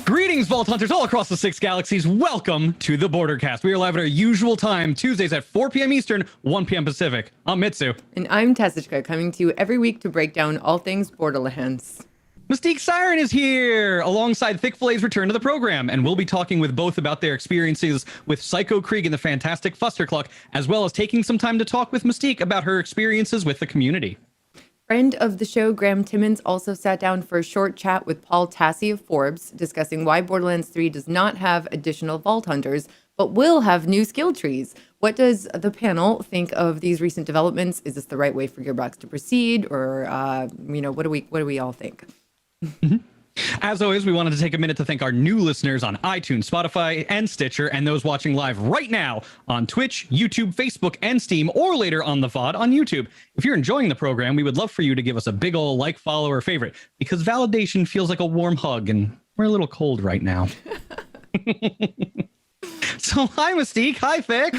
Greetings, Vault Hunters all across the 6 galaxies. Welcome to the BorderCast. We are live at our usual time, Tuesdays at 4 p.m. Eastern, 1 p.m. Pacific. I'm Mitsu. And I'm Tessachka, coming to you every week to break down all things Borderlands. MystiqueSiren is here, alongside ThiccFilA's return to the program, and we'll be talking with both about their experiences with Psycho Krieg and the Fantastic Fustercluck, as well as taking some time to talk with Mystique about her experiences with the community. Friend of the show, Graham Timmons, also sat down for a short chat with Paul Tassi of Forbes, discussing why Borderlands 3 does not have additional Vault Hunters, but will have new skill trees. What does the panel think of these recent developments? Is this the right way for Gearbox to proceed, or what do we all think? As always, we wanted to take a minute to thank our new listeners on iTunes, Spotify, and Stitcher, and those watching live right now on Twitch, YouTube, Facebook, and Steam, or later on the VOD on YouTube. If you're enjoying the program, we would love for you to give us a big ol' like, follow, or favorite, because validation feels like a warm hug, and we're a little cold right now. So, hi, Mystique. Hi, Thick.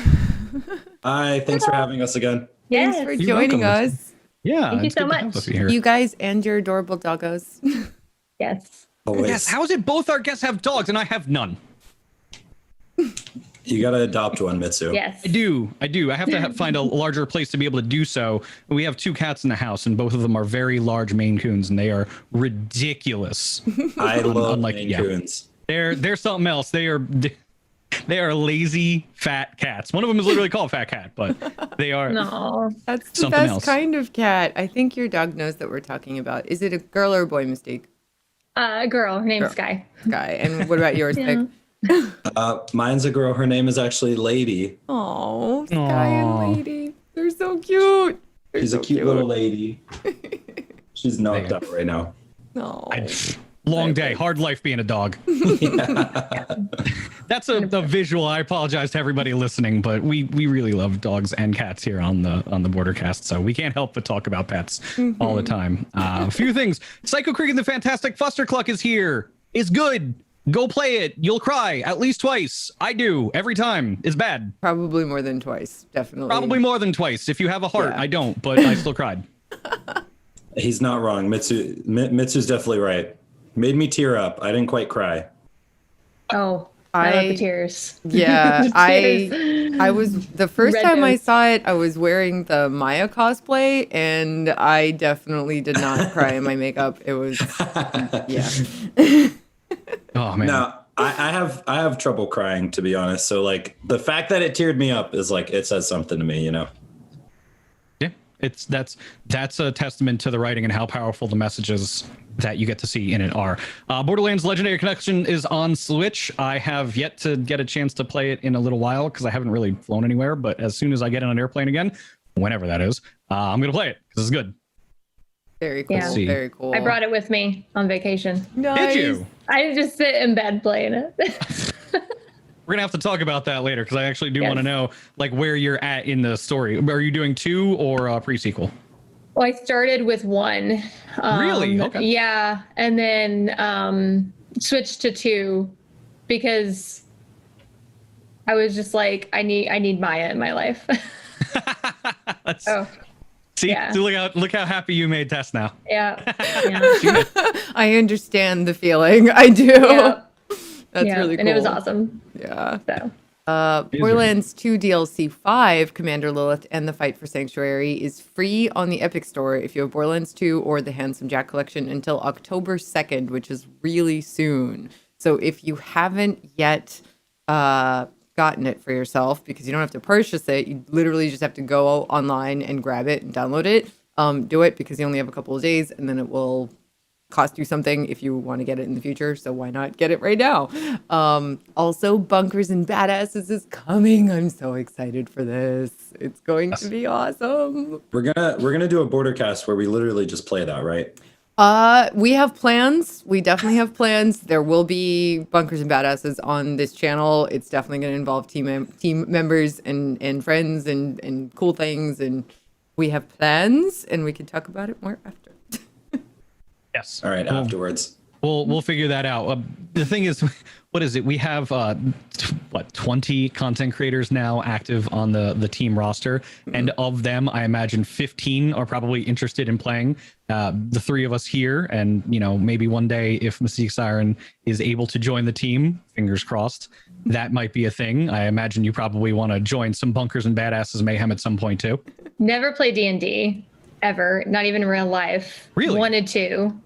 Hi, thanks for having us again. Thanks for joining us. Yeah, Thank you so much. You guys and your adorable doggos. Yes. Always. Yes, how is it both our guests have dogs and I have none? You gotta adopt one, Mitsu. Yes. I do. I have to find a larger place to be able to do so. We have 2 cats in the house, and both of them are very large Maine Coons, and they are ridiculous. I love Unlike- Maine yeah. Coons. They're something else. They are lazy fat cats. One of them is literally called Fat Cat, but they are. No. That's the Something best else. kind of cat. I think your dog knows that we're talking about. Is it a girl or a boy, Mystique? A girl. Her name's Girl. Sky. Guy. And what about yours, Yeah. Vic? Mine's a girl. Her name is actually Lady. Oh, Sky Aw. and Lady. They're so cute. They're She's so a cute little lady. She's knocked up right now. No. Long day, hard life being a dog. That's a visual. I apologize to everybody listening, but we really love dogs and cats here on the BorderCast, so we can't help but talk about pets all the time. A few things. Psycho Krieg and the Fantastic Fustercluck is here. It's good. Go play it. You'll cry at least twice. I do every time. It's bad. Probably more than twice. Definitely. Probably more than twice. If you have a heart, Yeah. I don't, but I still cried. He's not wrong. Mitsu's definitely right. Made me tear up. I didn't quite cry. Oh, I love the tears. Yeah, The tears. I was the first Red time I nose. saw it, I was wearing the Maya cosplay, and I definitely did not cry in my makeup. It was, yeah. Oh man. Now, I have trouble crying, to be honest. So like the fact that it teared me up is like, it says something to me, you know? Yeah, that's a testament to the writing and how powerful the messages that you get to see in it are. Borderlands Legendary Collection is on Switch. I have yet to get a chance to play it in a little while because I haven't really flown anywhere, but as soon as I get on an airplane again, whenever that is, I'm going to play it because it's good. Very cool. Yeah. Very cool. I brought it with me on vacation. Nice. Did you? I just sit in bed playing it. We're going to have to talk about that later because I actually do Yes. want to know like where you're at in the story. Are you doing 2 or a pre-sequel? Well, I started with 1. Really? Okay. Yeah, and then switched to 2 because I was just like, I need Maya in my life. That's, Oh, see, yeah. so look how happy you made Tess now. yeah. Yeah. I understand the feeling. I do. Yeah. That's Yeah, really cool. And it was awesome. Yeah. So Borderlands 2 DLC 5, Commander Lilith and the Fight for Sanctuary, is free on the Epic Store if you have Borderlands 2 or the Handsome Jack Collection until October 2nd, which is really soon. So if you haven't yet gotten it for yourself, because you don't have to purchase it, you literally just have to go online and grab it and download it. Do it because you only have a couple of days, and then it will cost you something if you want to get it in the future, so why not get it right now? Also, Bunkers and Badasses is coming. I'm so excited for this. It's going to be awesome. We're gonna do a BorderCast where we literally just play that, right? We have plans. We definitely have plans. There will be Bunkers and Badasses on this channel. It's definitely going to involve team members and friends and cool things, and we have plans, and we can talk about it more after. Yes. All right, afterwards. We'll figure that out. The thing is, what is it? We have 20 content creators now active on the team roster, and of them, I imagine 15 are probably interested in playing. The three of us here, and maybe one day if MystiqueSiren is able to join the team, fingers crossed, that might be a thing. I imagine you probably want to join some Bunkers and Badasses Mayhem at some point too. Never played D&D ever, not even in real life. Really? Wanted to.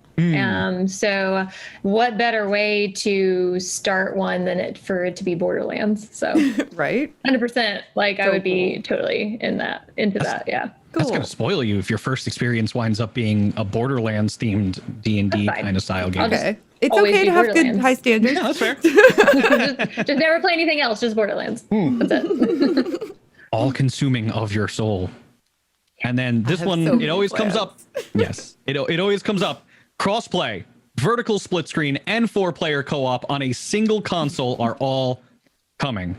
So what better way to start one than for it to be Borderlands? So Right? 100%. Like I would be totally into that. Yeah. That's Cool. going to spoil you if your first experience winds up being a Borderlands themed D&D That's fine. kind of style game. Okay. It's always okay be to have good Borderlands. high standards. Yeah, that's fair. just never play anything else, just Borderlands. That's it. All consuming of your soul. And then this have one, so it many always comes plans. up. Yes, it always comes up. Crossplay, vertical split screen, and 4-player co-op on a single console are all coming.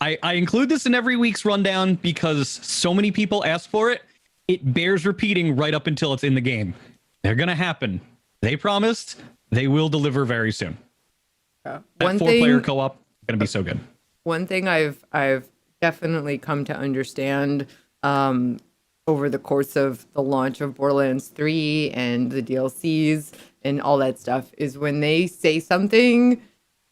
I include this in every week's rundown because so many people ask for it. It bears repeating right up until it's in the game. They're going to happen. They promised. They will deliver very soon. Yeah. That One 4-player thing, co-op going to be so good. one thing I've definitely come to understand over the course of the launch of Borderlands 3 and the DLCs and all that stuff is when they say something,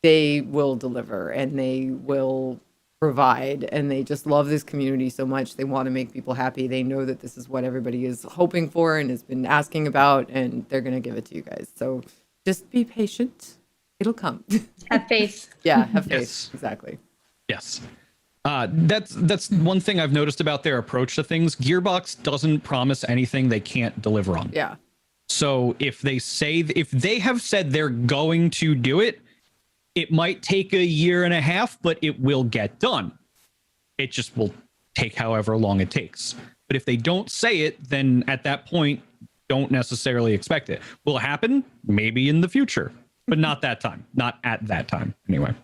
they will deliver and they will provide, and they just love this community so much. They want to make people happy. They know that this is what everybody is hoping for and has been asking about, and they're going to give it to you guys. So just be patient. It'll come. Have faith. Yeah, have faith. Yes. Exactly. Yes. That's one thing I've noticed about their approach to things. Gearbox doesn't promise anything they can't deliver on. Yeah. So if they have said they're going to do it, it might take a year and a half, but it will get done. It just will take however long it takes. But if they don't say it, then at that point, don't necessarily expect it. Will it happen? Maybe in the future, but not that time. Not at that time, anyway.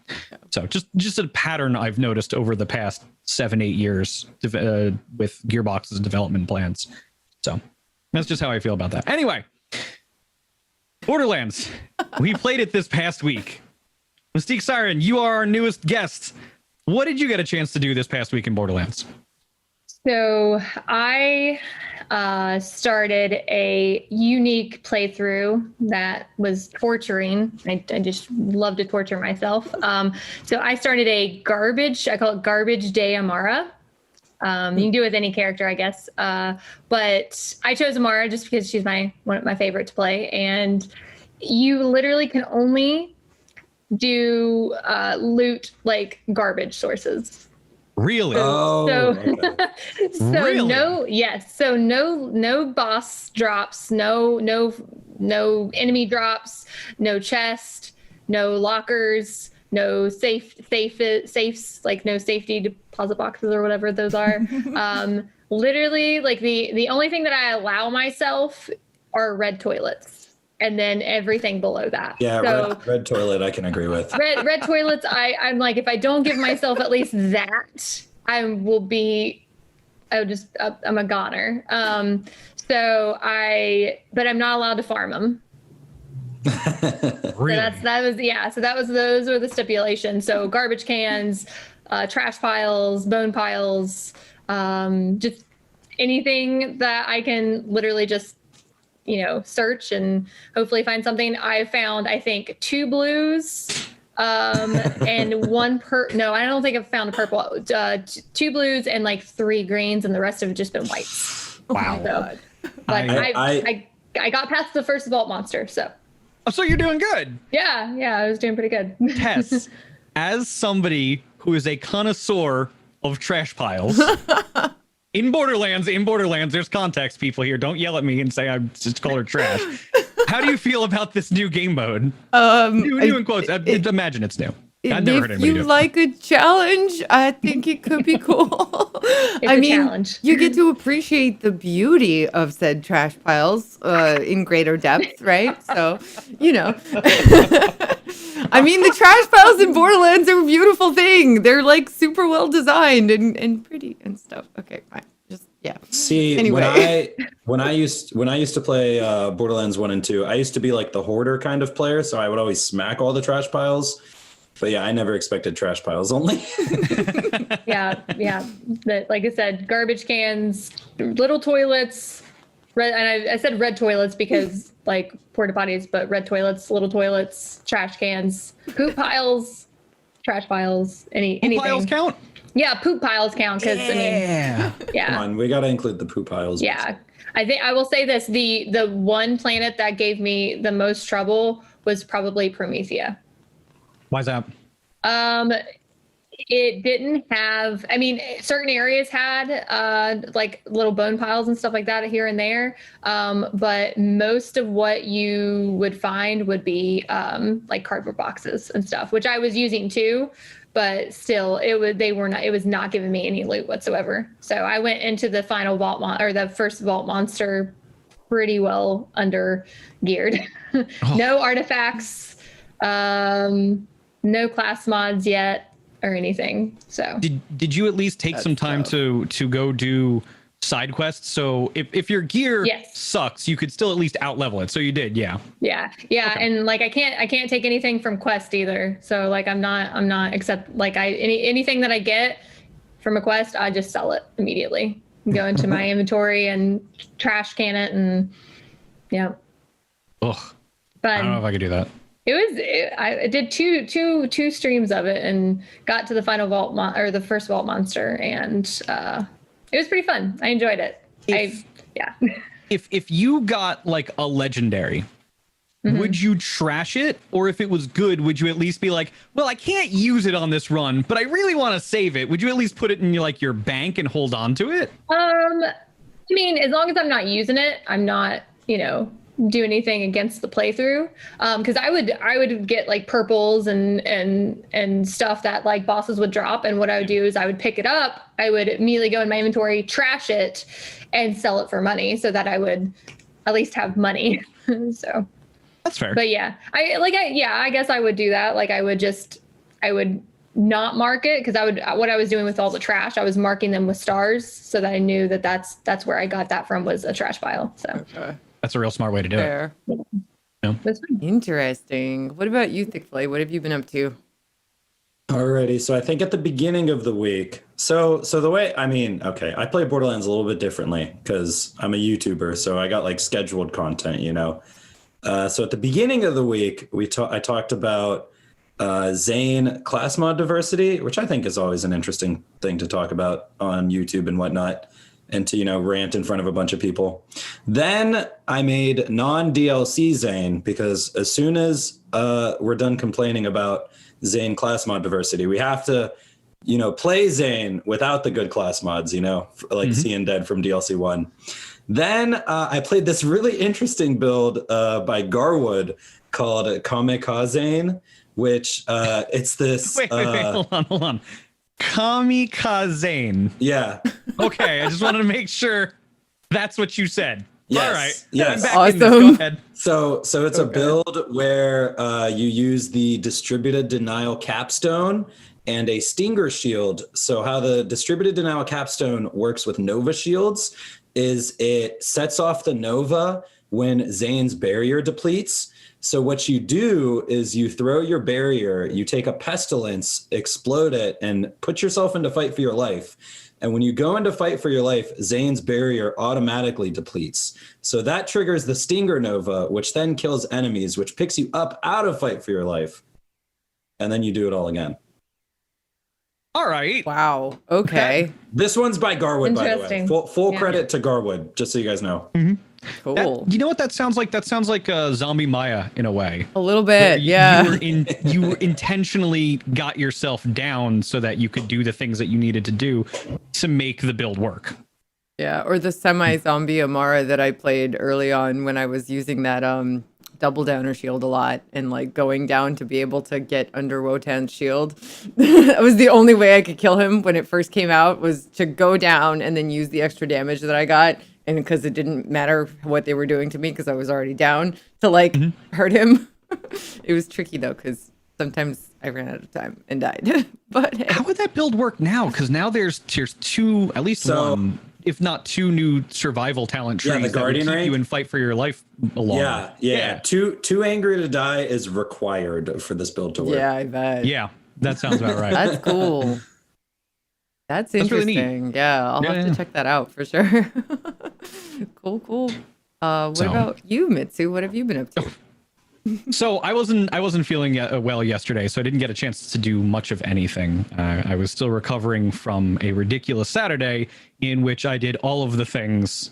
So just a pattern I've noticed over the past 7-8 years with Gearbox's development plans. So that's just how I feel about that. Anyway, Borderlands. We played it this past week. MystiqueSiren, you are our newest guest. What did you get a chance to do this past week in Borderlands? So I started a unique playthrough that was torturing. I just love to torture myself. So I started I call it Garbage Day Amara. You can do it with any character, I guess. But I chose Amara just because she's one of my favorite to play. And you literally can only do loot like garbage sources. Really? Okay. So no boss drops, no enemy drops, no chest, no lockers, no safes, like no safety deposit boxes or whatever those are. Literally, like the only thing that I allow myself are red toilets. And then everything below that. Yeah, so, red toilet, I can agree with. red toilets, I'm like, if I don't give myself at least that, I'm a goner. But I'm not allowed to farm them. Really? So those were the stipulations. So garbage cans, trash piles, bone piles, just anything that I can literally just search and hopefully find something. I found, I think, 2 blues and one no, I don't think I've found a purple. 2 blues and like 3 greens, and the rest have just been whites. Wow. God. But I got past the first vault monster, so. Oh, so you're doing good. Yeah, I was doing pretty good. Tess, as somebody who is a connoisseur of trash piles, in Borderlands, there's context, people here. Don't yell at me and say I just call her trash. How do you feel about this new game mode? New in quotes. Imagine it's new. I've never heard If anybody you do it. like a challenge, I think it could be cool. It's a challenge. You get to appreciate the beauty of said trash piles in greater depth, right? So, I mean, the trash piles in Borderlands are a beautiful thing. They're like super well designed and pretty and stuff. Okay, fine. Just yeah. See, Anyway. when I used to play Borderlands 1 and 2, I used to be like the hoarder kind of player, so I would always smack all the trash piles. But yeah, I never expected trash piles only. Yeah. But like I said, garbage cans, little toilets, red. And I said red toilets because like porta potties, but red toilets, little toilets, trash cans, poop piles, trash piles, anything. Piles count? Yeah, poop piles count because I mean, Yeah. yeah. Come on, we got to include the poop piles. Yeah. I think I will say this, the one planet that gave me the most trouble was probably Promethea. Why's that? It didn't have, I mean, certain areas had like little bone piles and stuff like that here and there. But most of what you would find would be like cardboard boxes and stuff, which I was using too. But still, it was not giving me any loot whatsoever. So I went into the final vault or the first vault monster pretty well under geared. No artifacts, no class mods yet or anything. So did you at least take some time to go do side quests? So if your gear sucks, you could still at least out level it. So you did, yeah. Yeah. Okay. And like I can't take anything from quest either. So like I'm not except like anything that I get from a quest, I just sell it immediately. Go into my inventory and trash can it and yeah. Ugh. But I don't know if I could do that. I did two streams of it and got to the final vault or the first vault monster, and it was pretty fun. I enjoyed it. If you got like a legendary, would you trash it? Or if it was good, would you at least be like, well, I can't use it on this run, but I really want to save it. Would you at least put it in your bank and hold on to it? I mean, as long as I'm not using it, I'm not, do anything against the playthrough. Because I would get like purples and stuff that like bosses would drop. And what I would do is I would pick it up. I would immediately go in my inventory, trash it, and sell it for money so that I would at least have money. So that's fair. But yeah, I guess I would do that. Like I would not mark it because what I was doing with all the trash, I was marking them with stars so that I knew that that's where I got that from, was a trash pile. So Okay. That's a real smart way to do it. Yeah. Interesting. What about you, ThiccFilA? What have you been up to? Alrighty, so I think at the beginning of the week, so the way, I play Borderlands a little bit differently because I'm a YouTuber, so I got like scheduled content, So at the beginning of the week, I talked about Zane class mod diversity, which I think is always an interesting thing to talk about on YouTube and whatnot, and to, rant in front of a bunch of people. Then I made non-DLC Zane because as soon as we're done complaining about Zane class mod diversity, we have to, play Zane without the good class mods, like Seeing Dead from DLC 1. Then I played this really interesting build by Garwood called Kamikaze, which it's this... Wait, hold on. Kamikaze. Yeah. Okay, I just wanted to make sure that's what you said. Yes. All right. Yes. I'm back in this. Awesome. Go ahead. So it's a build where you use the distributed denial capstone and a stinger shield. So how the distributed denial capstone works with Nova shields is it sets off the Nova when Zane's barrier depletes. So what you do is you throw your barrier, you take a pestilence, explode it, and put yourself into fight for your life. And when you go into fight for your life, Zane's barrier automatically depletes. So that triggers the Stinger Nova, which then kills enemies, which picks you up out of fight for your life. And then you do it all again. All right. Wow. Okay. This one's by Garwood, by the way. Interesting. Full credit to Garwood, just so you guys know. Cool. You know what that sounds like? That sounds like Zombie Maya in a way. A little bit. Yeah. You were intentionally got yourself down so that you could do the things that you needed to do to make the build work. Yeah. Or the semi-zombie Amara that I played early on when I was using that double downer shield a lot and like going down to be able to get under Wotan's shield. That was the only way I could kill him when it first came out, was to go down and then use the extra damage that I got. And because it didn't matter what they were doing to me because I was already down, to like hurt him. It was tricky though, because sometimes I ran out of time and died. But hey. How would that build work now? Because now there's two, at least one. if not two new survival talent trees Yeah, the that would Guardian keep rank. you and fight for your life along. Yeah. Too angry to die is required for this build to work. Yeah, I bet. Yeah, that sounds about right. That's cool. That's really neat. interesting. Yeah, I'll have to check that out for sure. Cool. What about you, Mitsu? What have you been up to? So I wasn't feeling well yesterday, so I didn't get a chance to do much of anything. I was still recovering from a ridiculous Saturday in which I did all of the things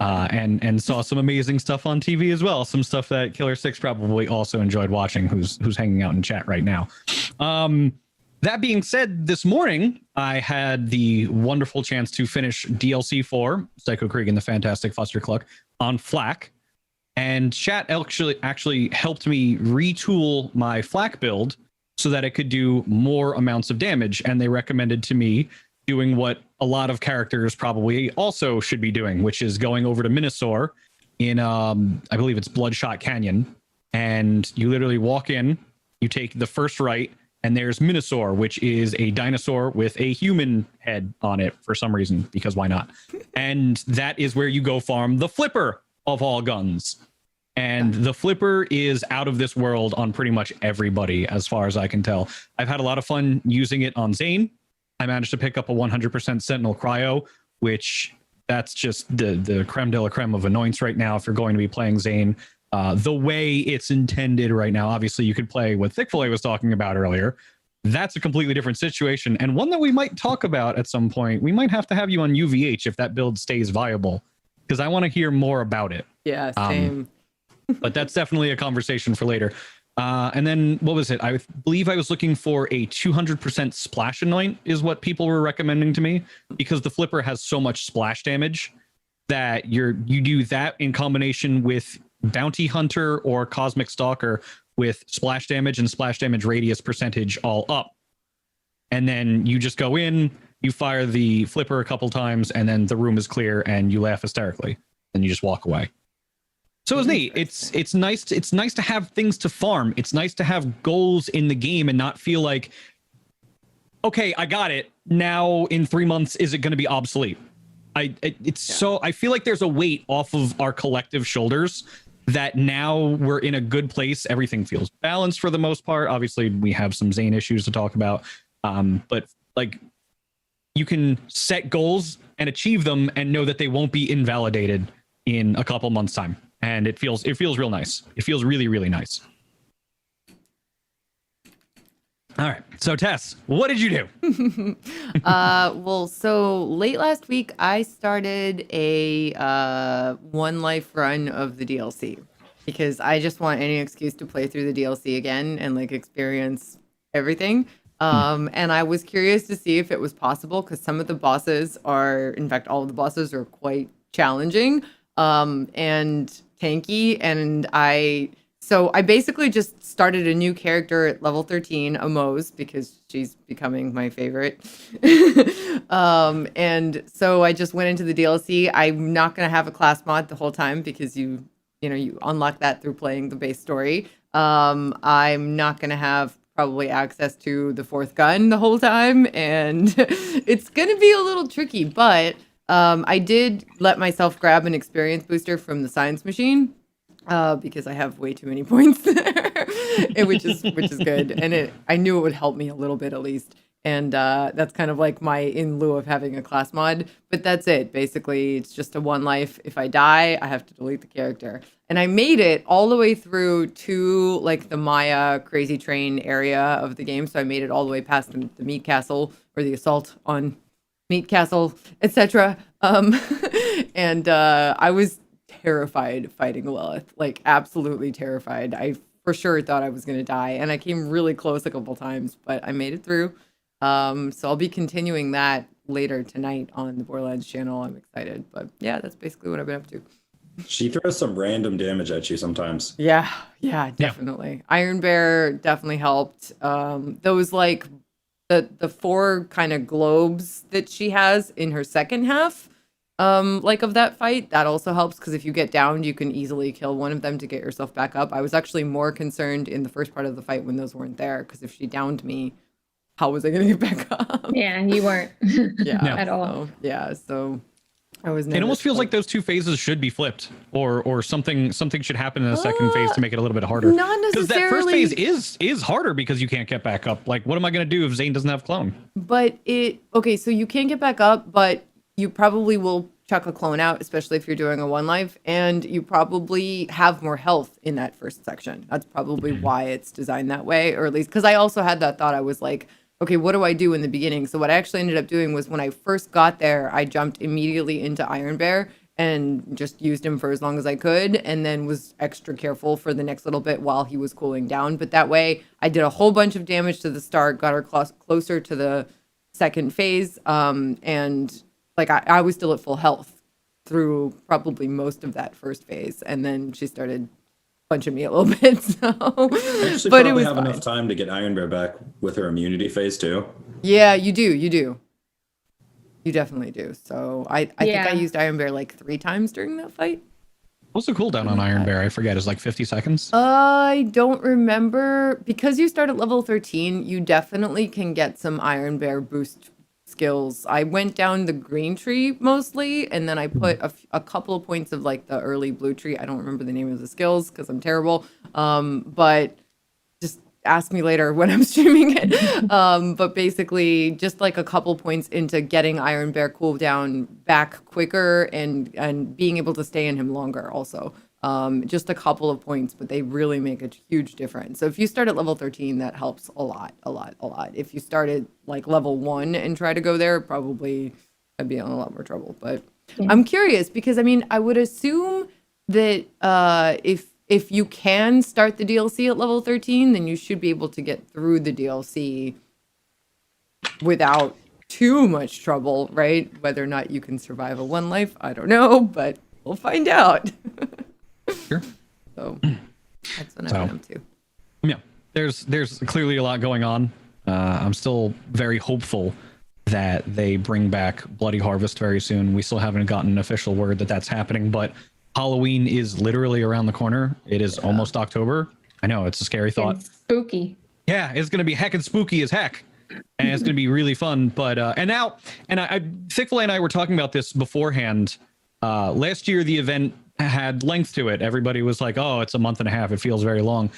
and saw some amazing stuff on TV as well. Some stuff that Killer Six probably also enjoyed watching, who's hanging out in chat right now. That being said, this morning I had the wonderful chance to finish DLC 4, Psycho Krieg and the Fantastic Fustercluck, on Flak. And chat actually helped me retool my Flak build so that it could do more amounts of damage. And they recommended to me doing what a lot of characters probably also should be doing, which is going over to Minosaur in, I believe it's Bloodshot Canyon. And you literally walk in, you take the first right, and there's Minosaur, which is a dinosaur with a human head on it for some reason, because why not? And that is where you go farm the Flipper of all guns. And the Flipper is out of this world on pretty much everybody, as far as I can tell. I've had a lot of fun using it on Zane. I managed to pick up a 100% Sentinel Cryo, which that's just the creme de la creme of annoyance right now if you're going to be playing Zane. The way it's intended right now, obviously you could play what ThiccFilA was talking about earlier. That's a completely different situation, and one that we might talk about at some point. We might have to have you on UVH if that build stays viable, because I want to hear more about it. Yeah, same. But that's definitely a conversation for later. And then what was it? I believe I was looking for a 200% splash anoint is what people were recommending to me, because the Flipper has so much splash damage that you do that in combination with Bounty Hunter or Cosmic Stalker with splash damage and splash damage radius percentage all up. And then you just go in, you fire the Flipper a couple times, and then the room is clear and you laugh hysterically. Then you just walk away. So it's neat. It's nice. It's nice to have things to farm. It's nice to have goals in the game and not feel like, okay, I got it. Now in 3 months, is it going to be obsolete? I feel like there's a weight off of our collective shoulders that now we're in a good place. Everything feels balanced for the most part. Obviously, we have some Zane issues to talk about, but like you can set goals and achieve them and know that they won't be invalidated in a couple months' time. And it feels real nice. It feels really, really nice. All right. So Tess, what did you do? Well, so late last week, I started a one life run of the DLC because I just want any excuse to play through the DLC again and like experience everything. And I was curious to see if it was possible because some of the bosses are, in fact, all of the bosses are quite challenging and tanky. And I basically just started a new character at level 13, Amos, because she's becoming my favorite. And so I just went into the DLC. I'm not going to have a class mod the whole time because you unlock that through playing the base story. I'm not going to have probably access to the fourth gun the whole time. And it's going to be a little tricky, but I did let myself grab an experience booster from the science machine. Because I have way too many points there, which is good, and I knew it would help me a little bit at least, and that's kind of like my in lieu of having a class mod. But that's it. Basically, it's just a one life. If I die, I have to delete the character, and I made it all the way through to like the Maya Crazy Train area of the game. So I made it all the way past the Meat Castle or the assault on Meat Castle, etc. And I was terrified fighting Lilith, like absolutely terrified. I for sure thought I was going to die, and I came really close a couple times, but I made it through. So I'll be continuing that later tonight on the Borderlands channel. I'm excited, but yeah, that's basically what I've been up to. She throws some random damage at you sometimes. Yeah, definitely. Yeah. Iron Bear definitely helped. Those like the four kind of globes that she has in her second half like of that fight, that also helps because if you get downed, you can easily kill one of them to get yourself back up. I was actually more concerned in the first part of the fight when those weren't there, because if she downed me, how was I going to get back up? Yeah, you weren't. Yeah, at all. So I was It almost feels like those two phases should be flipped, or something should happen in the second phase to make it a little bit harder. Not Because that first necessarily. phase is harder because you can't get back up. Like, what am I going to do if Zane doesn't have clone? But okay, so you can't get back up, but you probably will chuck a clone out, especially if you're doing a one life, and you probably have more health in that first section. That's probably why it's designed that way, or at least because I also had that thought. I was like, okay, what do I do in the beginning? So what I actually ended up doing was when I first got there, I jumped immediately into Iron Bear and just used him for as long as I could, and then was extra careful for the next little bit while he was cooling down. But that way, I did a whole bunch of damage to the start, got her closer to the second phase, and like I was still at full health through probably most of that first phase, and then she started punching me a little bit. So, Actually, but probably it was have fine. enough time to get Iron Bear back with her immunity phase too. Yeah, you do. You definitely do. So I think Yeah. I used Iron Bear like 3 times during that fight. What's the cooldown on Iron Bear? I forget. It's like 50 seconds. I don't remember. Because you start at level 13, you definitely can get some Iron Bear boost skills. I went down the green tree mostly, and then I put a couple of points of like the early blue tree. I don't remember the name of the skills because I'm terrible. But just ask me later when I'm streaming it. But basically, just like a couple points into getting Iron Bear cooldown back quicker and being able to stay in him longer also. Just a couple of points, but they really make a huge difference. So if you start at level 13, that helps a lot. If you start at like level 1 and try to go there, probably I'd be in a lot more trouble. But I'm curious because I mean, I would assume that if you can start the DLC at level 13, then you should be able to get through the DLC without too much trouble, right? Whether or not you can survive a one life, I don't know, but we'll find out. Sure. So that's what I went up to. Yeah, there's clearly a lot going on. I'm still very hopeful that they bring back Bloody Harvest very soon. We still haven't gotten official word that that's happening, but Halloween is literally around the corner. It is almost October. I know, it's a scary thought. It's spooky. Yeah, it's going to be heckin' spooky as heck. And it's going to be really fun. But, ThiccFilA and I were talking about this beforehand. Last year, the event had length to it. Everybody was like, oh, it's a month and a half. It feels very long.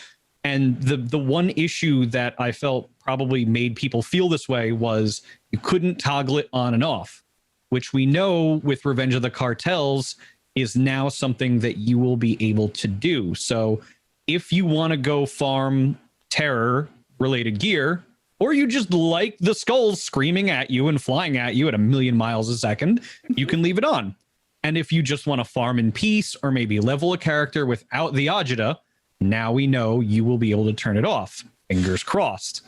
And the one issue that I felt probably made people feel this way was you couldn't toggle it on and off, which we know with Revenge of the Cartels is now something that you will be able to do. So if you want to go farm terror related gear, or you just like the skulls screaming at you and flying at you at 1,000,000 miles a second, you can leave it on. And if you just want to farm in peace or maybe level a character without the agita, now we know you will be able to turn it off. Fingers crossed.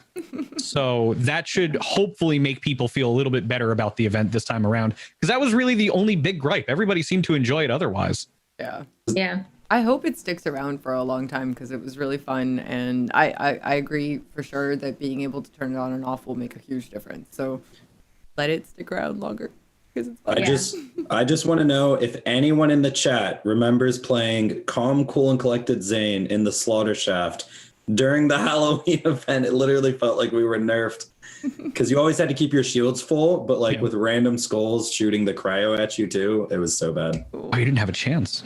So that should hopefully make people feel a little bit better about the event this time around, because that was really the only big gripe. Everybody seemed to enjoy it otherwise. Yeah. Yeah. I hope it sticks around for a long time because it was really fun. And I agree for sure that being able to turn it on and off will make a huge difference. So let it stick around longer. It's fun. I just want to know if anyone in the chat remembers playing Calm, Cool, and Collected Zane in the Slaughter Shaft during the Halloween event. It literally felt like we were nerfed because you always had to keep your shields full, but like with random skulls shooting the cryo at you too, it was so bad. Oh, you didn't have a chance.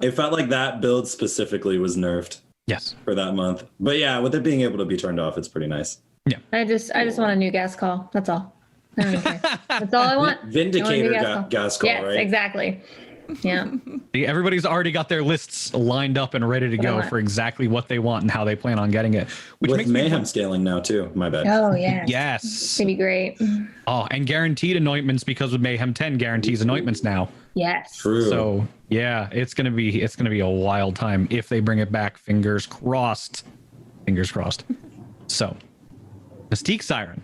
It felt like that build specifically was nerfed. Yes. For that month. But yeah, with it being able to be turned off, it's pretty nice. Yeah. I just want a new gas call. That's all. I don't even care. That's all I want. Vindicator I want a gas call, yes, right? Exactly. Yeah. Everybody's already got their lists lined up and ready to go for exactly what they want and how they plan on getting it. Which with makes mayhem scaling now too. My bad. Oh yeah. Yes. It's gonna be great. Oh, and guaranteed anointments because with Mayhem 10 guarantees anointments now. Yes. True. So yeah, it's gonna be a wild time if they bring it back. Fingers crossed. Fingers crossed. So, MystiqueSiren.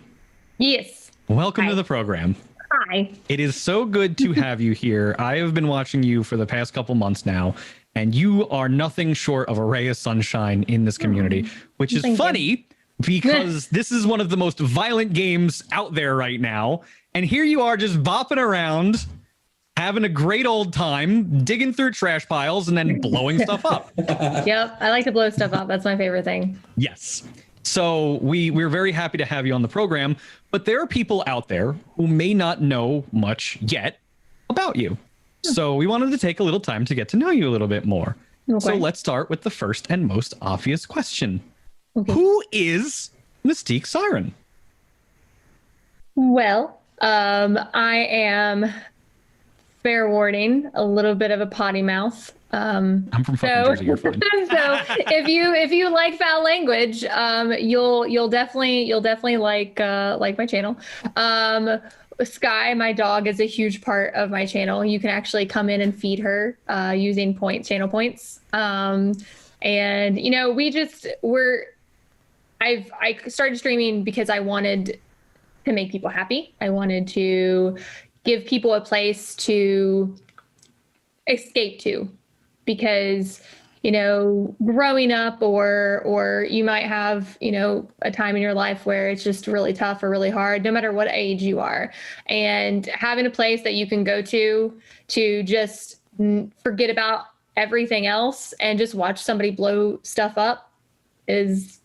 Yes. Welcome Hi. to the program. Hi. It is so good to have you here. I have been watching you for the past couple months now, and you are nothing short of a ray of sunshine in this community, which is funny because this is one of the most violent games out there right now. And here you are just bopping around, having a great old time, digging through trash piles and then blowing stuff up. Yep. I like to blow stuff up. That's my favorite thing. Yes. So we're very happy to have you on the program, but there are people out there who may not know much yet about you. So we wanted to take a little time to get to know you a little bit more. Okay. So let's start with the first and most obvious question. Okay. Who is MystiqueSiren? Well, I am, fair warning, a little bit of a potty mouth. I'm from fucking Jersey, you're fine. So if you like foul language, you'll definitely like my channel. Sky, my dog, is a huge part of my channel. You can actually come in and feed her using channel points. And you know, I started streaming because I wanted to make people happy. I wanted to give people a place to escape to, because, you know, growing up or you might have, you know, a time in your life where it's just really tough or really hard, no matter what age you are, and having a place that you can go to just forget about everything else and just watch somebody blow stuff up is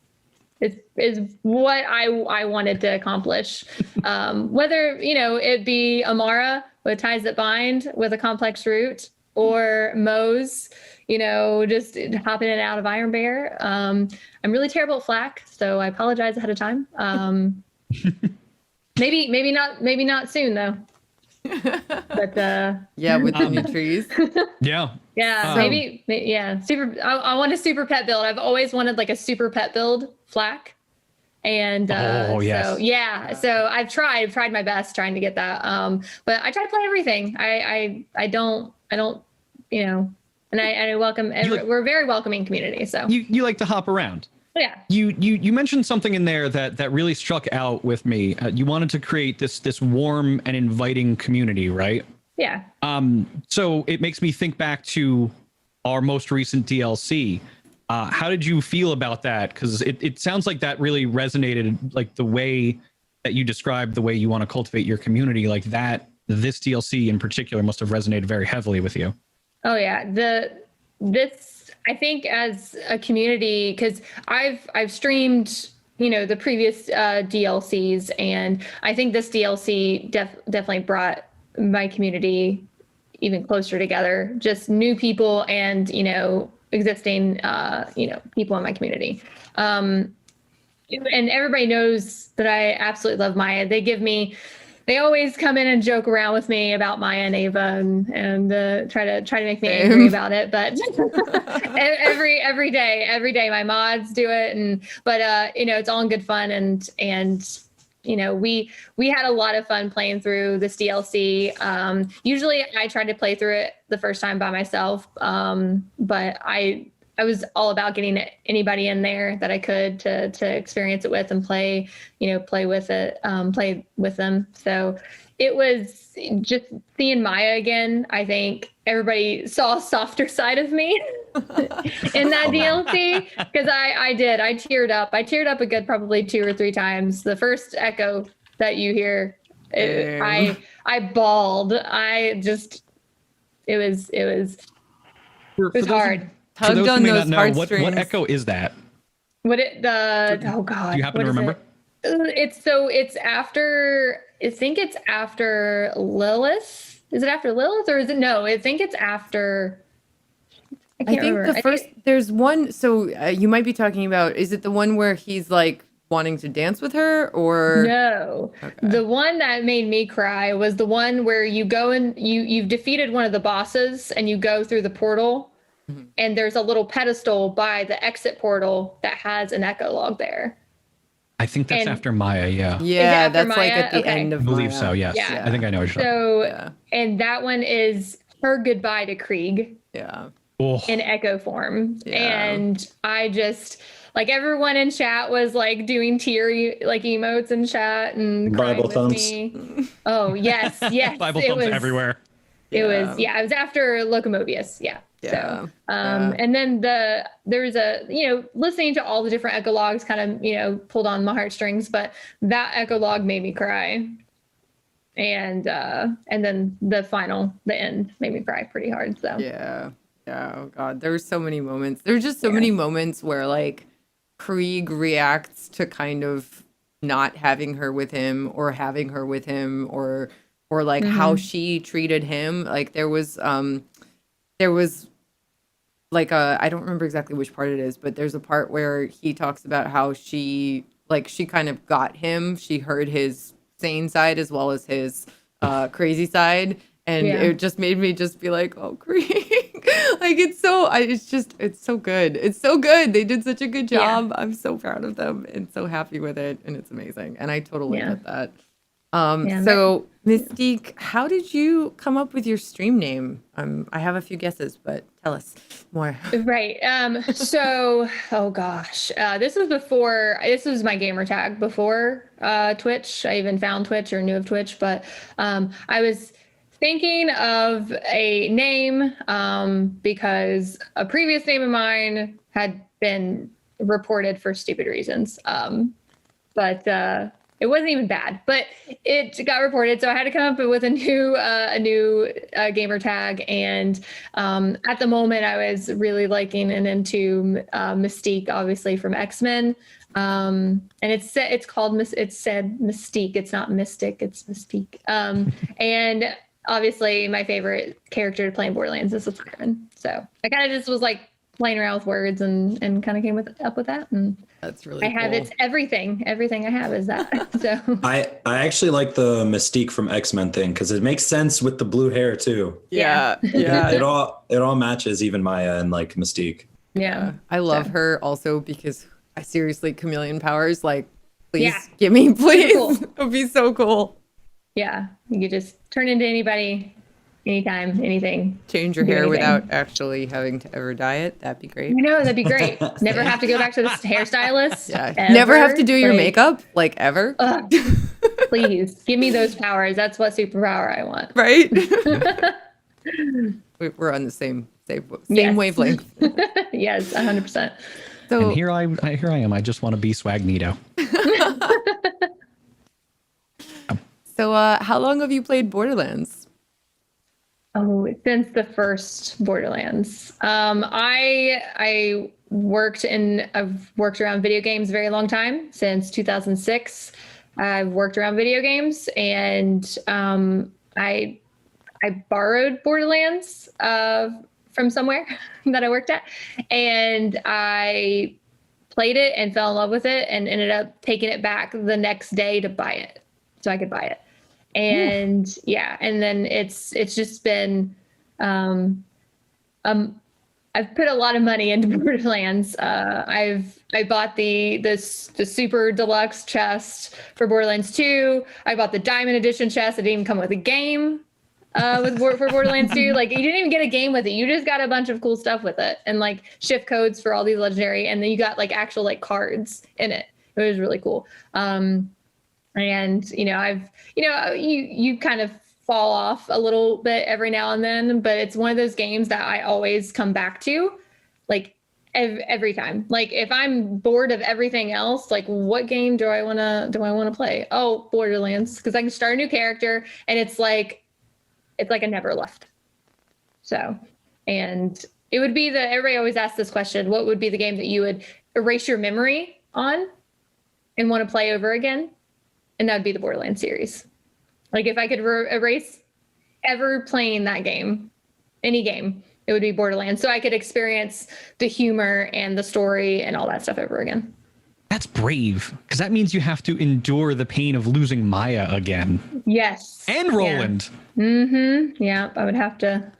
what I wanted to accomplish. Whether, you know, it be Amara with Ties That Bind with a complex route, or Moe's, you know, just hopping in and out of Iron Bear. I'm really terrible at flak, so I apologize ahead of time. Maybe not soon though. But Yeah, with the new trees. Yeah. yeah, maybe yeah. I want a super pet build. I've always wanted like a super pet build flak. And yes. so yeah, so I've tried my best trying to get that. But I try to play everything. I don't, you know, and I welcome. We're a very welcoming community. So You like to hop around. yeah. You mentioned something in there that really struck out with me. You wanted to create this warm and inviting community, right? Yeah. So it makes me think back to our most recent DLC. How did you feel about that? Because it sounds like that really resonated, like the way that you described the way you want to cultivate your community, like that. This DLC in particular must have resonated very heavily with you. Oh yeah. This I think as a community, because I've streamed, you know, the previous DLCs, and I think this DLC definitely brought my community even closer together. Just new people and, you know, existing you know, people in my community. And everybody knows that I absolutely love Maya. They always come in and joke around with me about Maya and Ava and try to make me angry about it. But every day my mods do it, but you know, it's all in good fun, and you know, we had a lot of fun playing through this DLC. Usually I try to play through it the first time by myself, but I was all about getting anybody in there that I could to experience it with and play with them. So it was just seeing Maya again. I think everybody saw a softer side of me in that DLC, because I teared up. I teared up a good probably 2 or 3 times. The first echo that you hear, I bawled. It was hard. For those who may not know, what heartstrings. echo is that? Oh God. Do you happen to remember? It's after, I think it's after Lilith. Is it after Lilith, or is it no? I think it's after. I think remember. the first there's one. So you might be talking about. Is it the one where he's like wanting to dance with her, or no? Okay. The one that made me cry was the one where you go and you've defeated one of the bosses and you go through the portal. Mm-hmm. And there's a little pedestal by the exit portal that has an echo log there. I think that's after Maya, yeah. Yeah, that's Maya? like at the Okay. end of I believe Maya. so, yes. Yeah. I think I know what you're So, and that one is her goodbye to Krieg Yeah. in echo form. Yeah. And I just, like, everyone in chat was like doing teary like emotes in chat and crying Bible with thumbs. me. Oh, yes, yes. Bible thumbs everywhere. It was after Locomobius, yeah. Yeah. So, and then there's a, you know, listening to all the different echo logs kind of, you know, pulled on my heartstrings, but that echo log made me cry. And then the end made me cry pretty hard. So Yeah. Oh God, there were so many moments. There's just so many moments where like Krieg reacts to kind of not having her with him or having her with him or or like how she treated him. Like there was like I don't remember exactly which part it is, but there's a part where he talks about how she kind of got him. She heard his sane side as well as his crazy side. And it just made me just be like, oh, Krieg. Like, it's so good. It's so good. They did such a good job. Yeah. I'm so proud of them and so happy with it. And it's amazing. And I totally get that. So, Mystique, how did you come up with your stream name? I have a few guesses, but tell us more. Right. So, oh gosh, this was my gamer tag before Twitch. I even found Twitch or knew of Twitch, but I was thinking of a name because a previous name of mine had been reported for stupid reasons. But it wasn't even bad, but it got reported. So I had to come up with a new gamer tag. And at the moment I was really liking and into Mystique, obviously from X-Men. And it's said Mystique. It's not Mystic, it's Mystique. And obviously my favorite character to play in Borderlands is Siren. So I kind of just was like playing around with words and kind of came up with that. And that's really cool. It's everything I have is that. So I actually like the Mystique from X-Men thing because it makes sense with the blue hair too. Yeah. It all matches, even Maya and like Mystique. Yeah. I love her also because I seriously, chameleon powers, like, please give me, please. Cool. It would be so cool. Yeah, you could just turn into anybody, anytime, anything. Change your hair without actually having to ever dye it. That'd be great. I know, that'd be great. Never have to go back to the hairstylist. Yeah. Never have to do your makeup, like, ever. Please, give me those powers. That's what superpower I want. Right? We're on the same wavelength. Yes, 100%. So, and here I am. I just want to be Swagnito. So, how long have you played Borderlands? Oh, since the first Borderlands. I've worked around video games a very long time, since 2006. I've worked around video games, and I borrowed Borderlands from somewhere that I worked at, and I played it and fell in love with it, and ended up taking it back the next day to buy it, so I could buy it. And and then it's just been I've put a lot of money into Borderlands. I bought the super deluxe chest for Borderlands 2. I bought the diamond edition chest. It didn't even come with a game for Borderlands 2. Like, you didn't even get a game with it. You just got a bunch of cool stuff with it, and like shift codes for all these legendary, and then you got like actual like cards in it. It was really cool. And you kind of fall off a little bit every now and then, but it's one of those games that I always come back to, like every time. Like, if I'm bored of everything else, like, what game do I want to play? Oh, Borderlands, because I can start a new character, and it's like I never left. So, and it would be everybody always asks this question: what would be the game that you would erase your memory on and want to play over again? And that would be the Borderlands series. Like, if I could erase ever playing that game, any game, it would be Borderlands. So I could experience the humor and the story and all that stuff over again. That's brave, because that means you have to endure the pain of losing Maya again. Yes. And Roland. Yeah. Mm-hmm. Yeah, I would have to.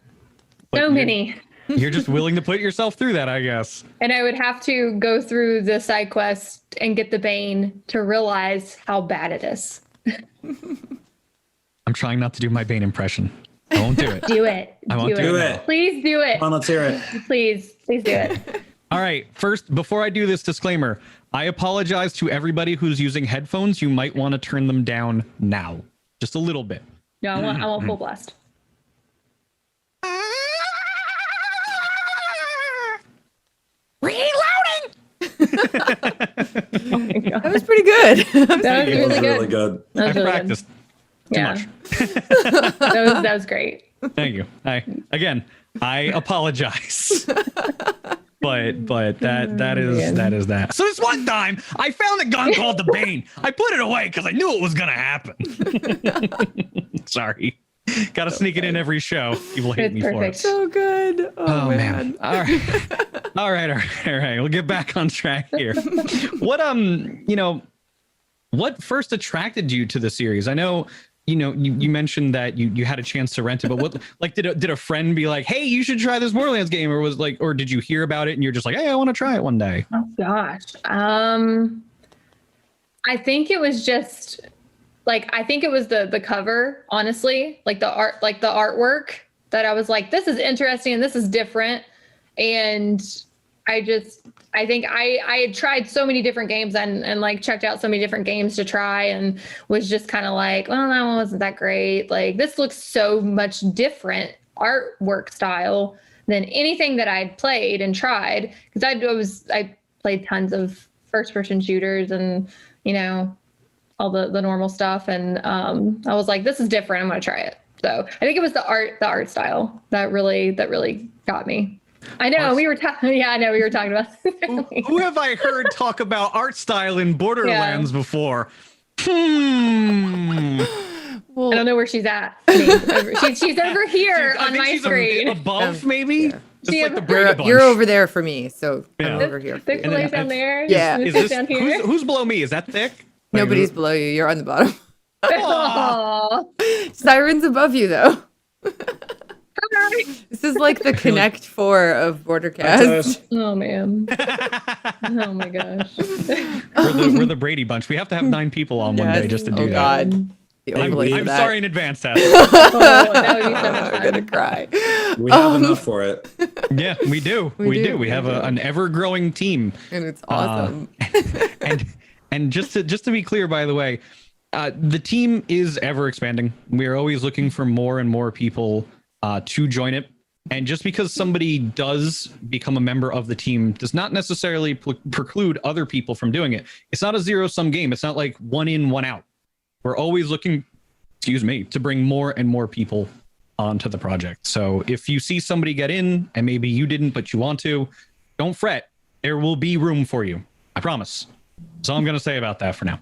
So many. You're just willing to put yourself through that, I guess. And I would have to go through the side quest and get the Bane to realize how bad it is. I'm trying not to do my Bane impression. I won't do it. Do it. I won't do it. Please do it. Come on, let's hear it. Please do it. All right. First, before I do this disclaimer, I apologize to everybody who's using headphones. You might want to turn them down now. Just a little bit. No, I want full blast. That was pretty good. That was really good. That was I really practiced too much. that was great. Thank you. I apologize. But that is that. So this one time I found a gun called the Bane. I put it away because I knew it was gonna happen. Sorry. Got to sneak it in every show. People hate It's me for perfect. it. So good. Oh, man. All right. All right. We'll get back on track here. What what first attracted you to the series? I know, you mentioned that you had a chance to rent it, but what, like, did a friend be like, "Hey, you should try this Borderlands game," or did you hear about it and you're just like, "Hey, I want to try it one day"? Oh gosh. I think it was just I think it was the cover, honestly, like the art, like the artwork, that I was like, this is interesting and this is different. And I think I had tried so many different games and like checked out so many different games to try, and was just kind of like, well, that one wasn't that great. Like, this looks so much different artwork style than anything that I'd played and tried. Because I played tons of first person shooters and, all the normal stuff. And I was like, this is different. I'm going to try it. So I think it was the art style that really got me. I know we were talking. Yeah, I know we were talking about. Who have I heard talk about art style in Borderlands before? Well, I don't know where she's at. She's over here on my screen. Above, maybe. Yeah. Just like the Brady Bunch. you're over there for me, so I'm Yeah. over here. For you. ThiccFilA down there. Yeah. Is This this down here. who's below me? Is that Thick? Nobody's below you. You're on the bottom. Aw. Aw. Siren's above you, though. Hi. This is like the Connect 4 of Tess. BorderCast. Oh man. Oh my gosh. We're the Brady Bunch. We have to have 9 people on one day just to do Oh, that. God. The I'm- overlay for I'm that. sorry in advance, Tess. Oh, that would be so much I'm fun. gonna cry. We have enough for it. Yeah, we do. We do. We have an ever-growing team. And it's awesome. And just to be clear, by the way, the team is ever expanding. We are always looking for more and more people to join it. And just because somebody does become a member of the team does not necessarily preclude other people from doing it. It's not a zero-sum game. It's not like one in, one out. We're always looking, to bring more and more people onto the project. So if you see somebody get in and maybe you didn't, but you want to, don't fret. There will be room for you. I promise. That's all I'm going to say about that for now.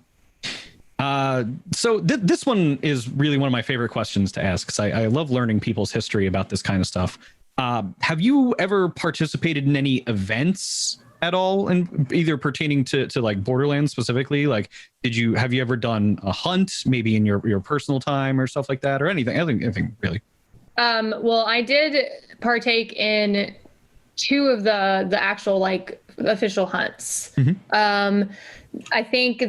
So this one is really one of my favorite questions to ask, because I love learning people's history about this kind of stuff. Have you ever participated in any events at all, and either pertaining to like Borderlands specifically? Like, have you ever done a hunt, maybe in your personal time or stuff like that, or anything really? Well, I did partake in 2 of the actual like official hunts. Mm-hmm. I think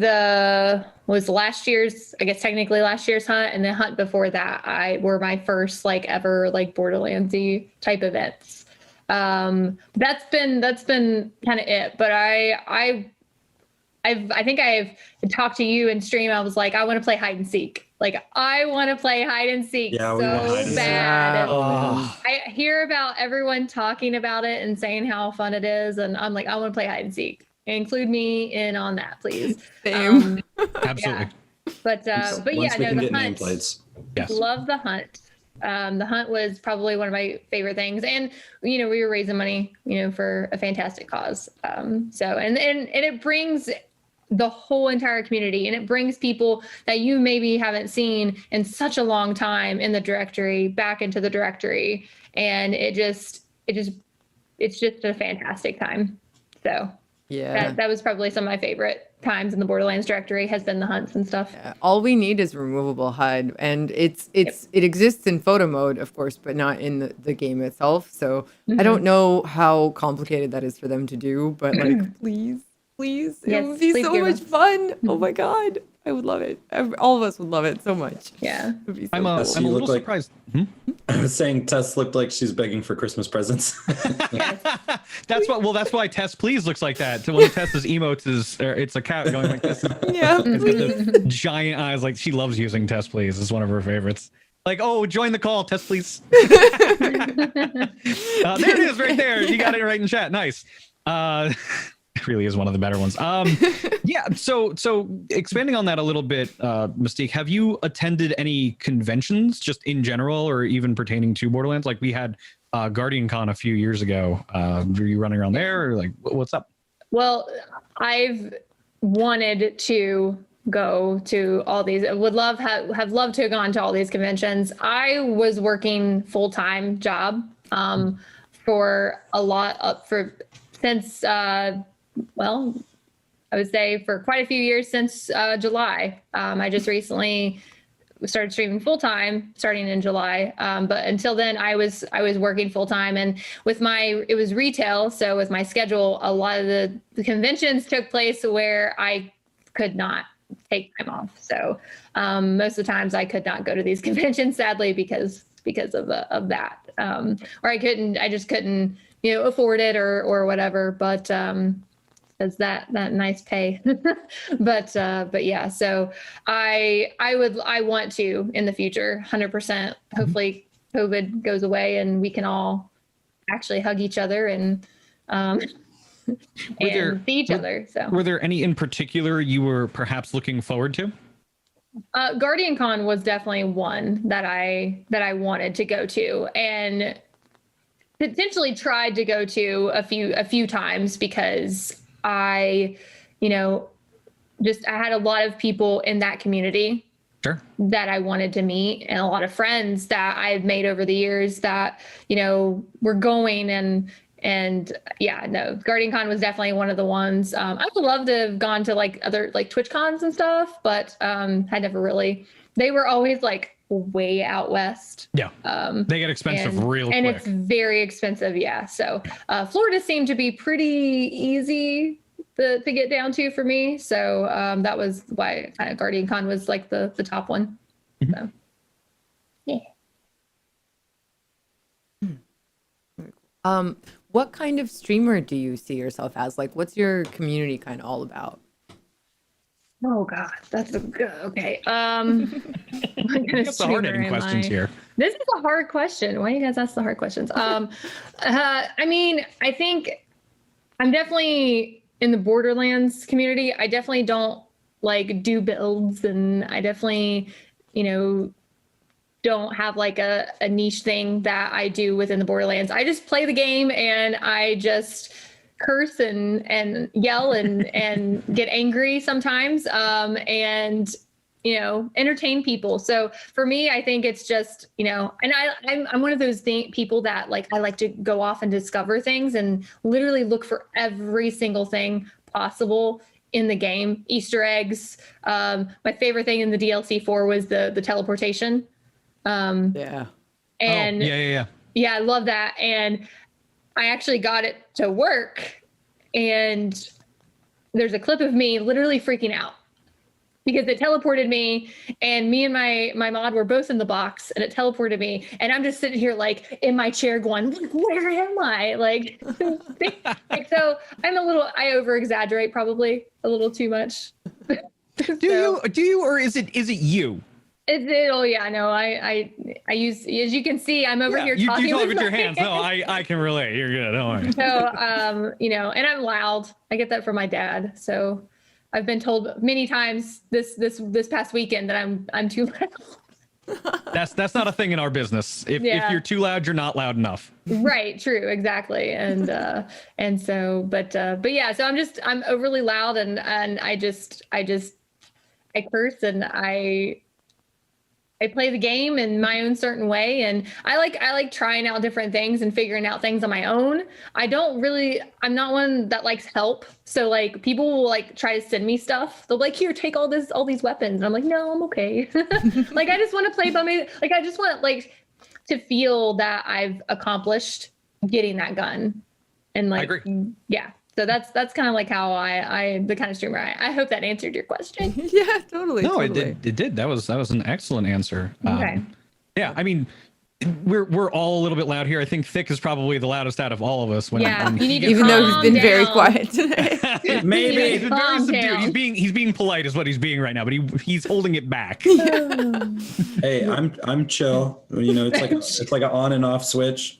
was last year's, I guess technically last year's hunt, and the hunt before that were my first like ever like Borderlandsy type events. That's been kind of it. But I think I've talked to you in stream. I was like, I want to play hide and seek. Like, I want to play hide and seek Yeah, we want hide so and seek. bad. Oh, I hear about everyone talking about it and saying how fun it is, and I'm like, I want to play hide and seek. Include me in on that, please. Same. absolutely. But Once yeah, we no, can the get hunt. nameplates. Yes. Love the hunt. The hunt was probably one of my favorite things, and we were raising money, for a fantastic cause. So and it brings the whole entire community, and it brings people that you maybe haven't seen in such a long time in the directory back into the directory, and it's just a fantastic time. So Yeah. that was probably some of my favorite times in the Borderlands directory, has been the hunts and stuff. All we need is removable HUD, and it exists in photo mode, of course, but not in the game itself. So I don't know how complicated that is for them to do, but like, please, it Yes, would be please so give much us- fun. Oh my God, I would love it. All of us would love it so much. Yeah. It would be so I'm cool. a You little look like- surprised. I was saying Tess looked like she's begging for Christmas presents. That's why Tess Please looks like that. So one of Tess's emotes it's a cat going like this. Yeah, It's please. got the giant eyes. Like, she loves using Tess Please. It's one of her favorites. Like, oh, join the call, Tess Please. There it is, right there. You got it right in chat. Nice. It really is one of the better ones. Yeah. So expanding on that a little bit, Mystique, have you attended any conventions just in general, or even pertaining to Borderlands? Like, we had Guardian Con a few years ago. Were you running around there, or like, what's up? Well, I've wanted to go to all these. Would love have loved to have gone to all these conventions. I was working full-time job for a lot of since well, I would say for quite a few years since July. I just recently started streaming full time starting in July. But until then I was working full time, and it was retail. So with my schedule, a lot of the conventions took place where I could not take time off. So most of the times I could not go to these conventions, sadly, because of that. Or I just couldn't, afford it or whatever. But as that nice pay. but yeah, so I want to in the future, 100%. Hopefully COVID goes away and we can all actually hug each other and see each other. So were there any in particular you were perhaps looking forward to? Guardian Con was definitely one that I wanted to go to, and potentially tried to go to a few times, because I had a lot of people in that community that I wanted to meet, and a lot of friends that I've made over the years that, were going, and yeah, no, Guardian Con was definitely one of the ones. I would love to have gone to like other like Twitch cons and stuff, but had never really, they were always like way out west. Yeah. They get expensive real quick. And it's very expensive. Yeah. So Florida seemed to be pretty easy to get down to for me. So that was why Guardian Con was like the top one. So yeah. What kind of streamer do you see yourself as? Like, what's your community kind of all about? Oh God, that's a good. Okay. What kind of That's the hard-hitting questions here. This is a hard question. Why do you guys ask the hard questions? I mean, I think I'm definitely in the Borderlands community. I definitely don't like do builds, and I definitely, don't have like a niche thing that I do within the Borderlands. I just play the game and I just curse and yell and get angry sometimes, and entertain people. So for me, I think it's just, and I'm one of those people that like, I like to go off and discover things and literally look for every single thing possible in the game. Easter eggs. My favorite thing in the DLC 4 was the teleportation. Yeah. And yeah, I love that. And I actually got it to work, and there's a clip of me literally freaking out because it teleported me, and me and my mod were both in the box, and it teleported me, and I'm just sitting here like in my chair going, where am I? Like, so I over exaggerate probably a little too much. Do you, or is it you? I use, as you can see, I'm over here talking. You talk with your hands. No, I can relate. You're good. Don't worry. So, and I'm loud. I get that from my dad. So I've been told many times this past weekend that I'm too loud. That's not a thing in our business. If you're too loud, you're not loud enough. Right. True. Exactly. And so, but yeah, so I'm overly loud, and I curse, and I play the game in my own certain way, and I like trying out different things and figuring out things on my own. I'm not one that likes help. So like people will like try to send me stuff. They'll be like, here, take all these weapons. And I'm like, no, I'm okay. Like, I just want to play by me. Like, I just want like to feel that I've accomplished getting that gun. And like, I agree. Yeah. So that's kind of like how I the kind of streamer I hope that answered your question. Yeah, totally. No, totally. It did. That was an excellent answer. Okay. Yeah, I mean, we're all a little bit loud here. I think Thick is probably the loudest out of all of us. You need to even though he's been calm very down. quiet today. Maybe. He's been very Calm subdued. down. He's being polite is what he's being right now, but he's holding it back. Hey, I'm chill. It's like an on and off switch.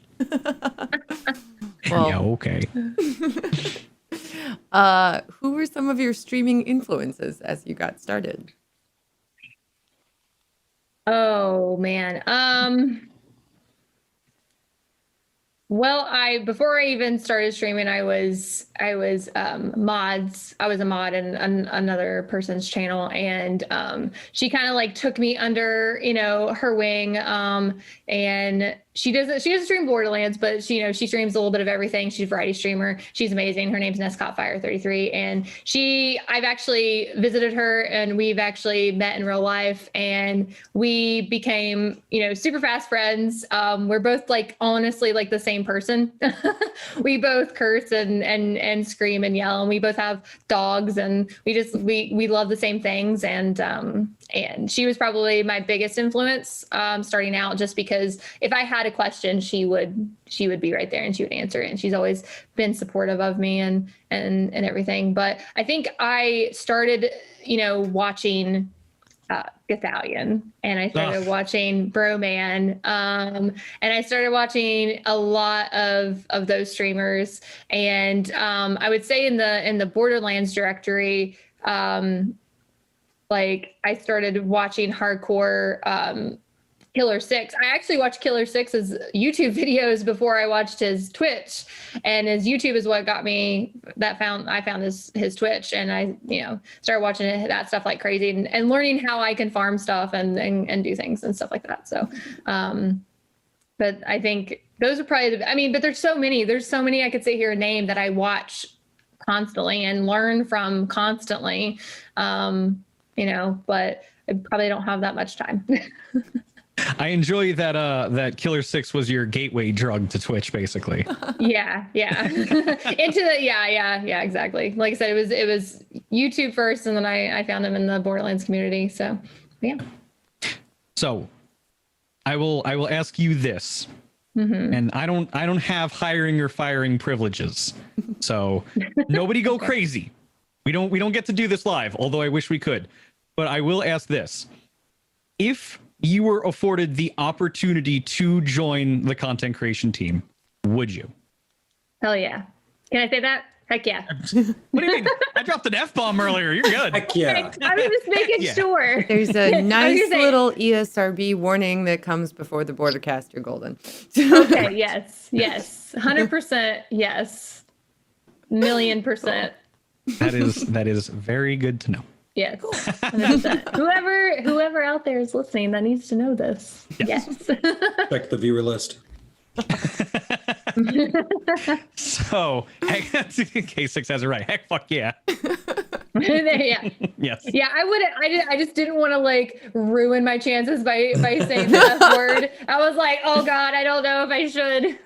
Well, Yeah, okay. Who were some of your streaming influences as you got started? Oh man. Well, before I even started streaming, I was mods. I was a mod in another person's channel, and she kind of like took me under, her wing. And she doesn't stream Borderlands, but she streams a little bit of everything. She's a variety streamer. She's amazing. Her name's NestCaught33, and I've actually visited her, and we've actually met in real life, and we became super fast friends. We're both like honestly like the same person. We both curse and scream and yell, and we both have dogs, and we love the same things. And she was probably my biggest influence starting out, just because if I had a question, she would be right there and she would answer it. And she's always been supportive of me and everything. But I think I started, watching Italian, and I started watching Broman, and I started watching a lot of those streamers. And I would say in the Borderlands directory, like I started watching hardcore Killer 6. I actually watched Killer 6's YouTube videos before I watched his Twitch, and his YouTube is what got me I found his Twitch, and I started watching that stuff like crazy, and learning how I can farm stuff and do things and stuff like that. So but I think those are probably but there's so many I could sit here and name that I watch constantly and learn from constantly, but I probably don't have that much time. I enjoy that Killer 6 was your gateway drug to Twitch, basically. Yeah. Exactly. Like I said, it was YouTube first, and then I found him in the Borderlands community. So yeah. So I will ask you this. Mm-hmm. And I don't have hiring or firing privileges. So nobody go crazy. We don't get to do this live, although I wish we could. But I will ask this. If you were afforded the opportunity to join the content creation team, would you? Hell yeah. Can I say that? Heck yeah. What do you mean? I dropped an F-bomb earlier. You're good. Heck yeah. I was just making sure. There's a nice little ESRB warning that comes before the BorderCast. You're golden. Okay, yes. 100% yes. 1,000,000%. That is very good to know. Yes. 100%. Whoever out there is listening that needs to know this. Yes. Check the viewer list. So, K6 has it right. Heck, fuck yeah. Yeah. Yes. Yeah, I just didn't want to like ruin my chances by saying the F word. I was like, oh God, I don't know if I should.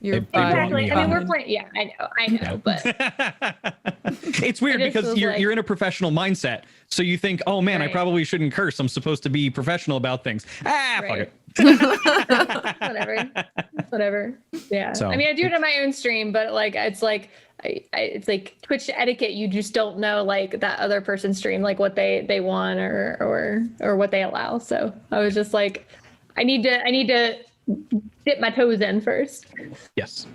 You're fine. Exactly. I mean, we're playing. Yeah, I know, but it's weird because you're in a professional mindset. So you think, oh man, I probably shouldn't curse. I'm supposed to be professional about things. Fuck it. Whatever. Yeah. So, I mean, I do it on my own stream, but like, it's like Twitch etiquette. You just don't know like that other person's stream, like what they want or what they allow. So I was just like, I need to dip my toes in first. Yes.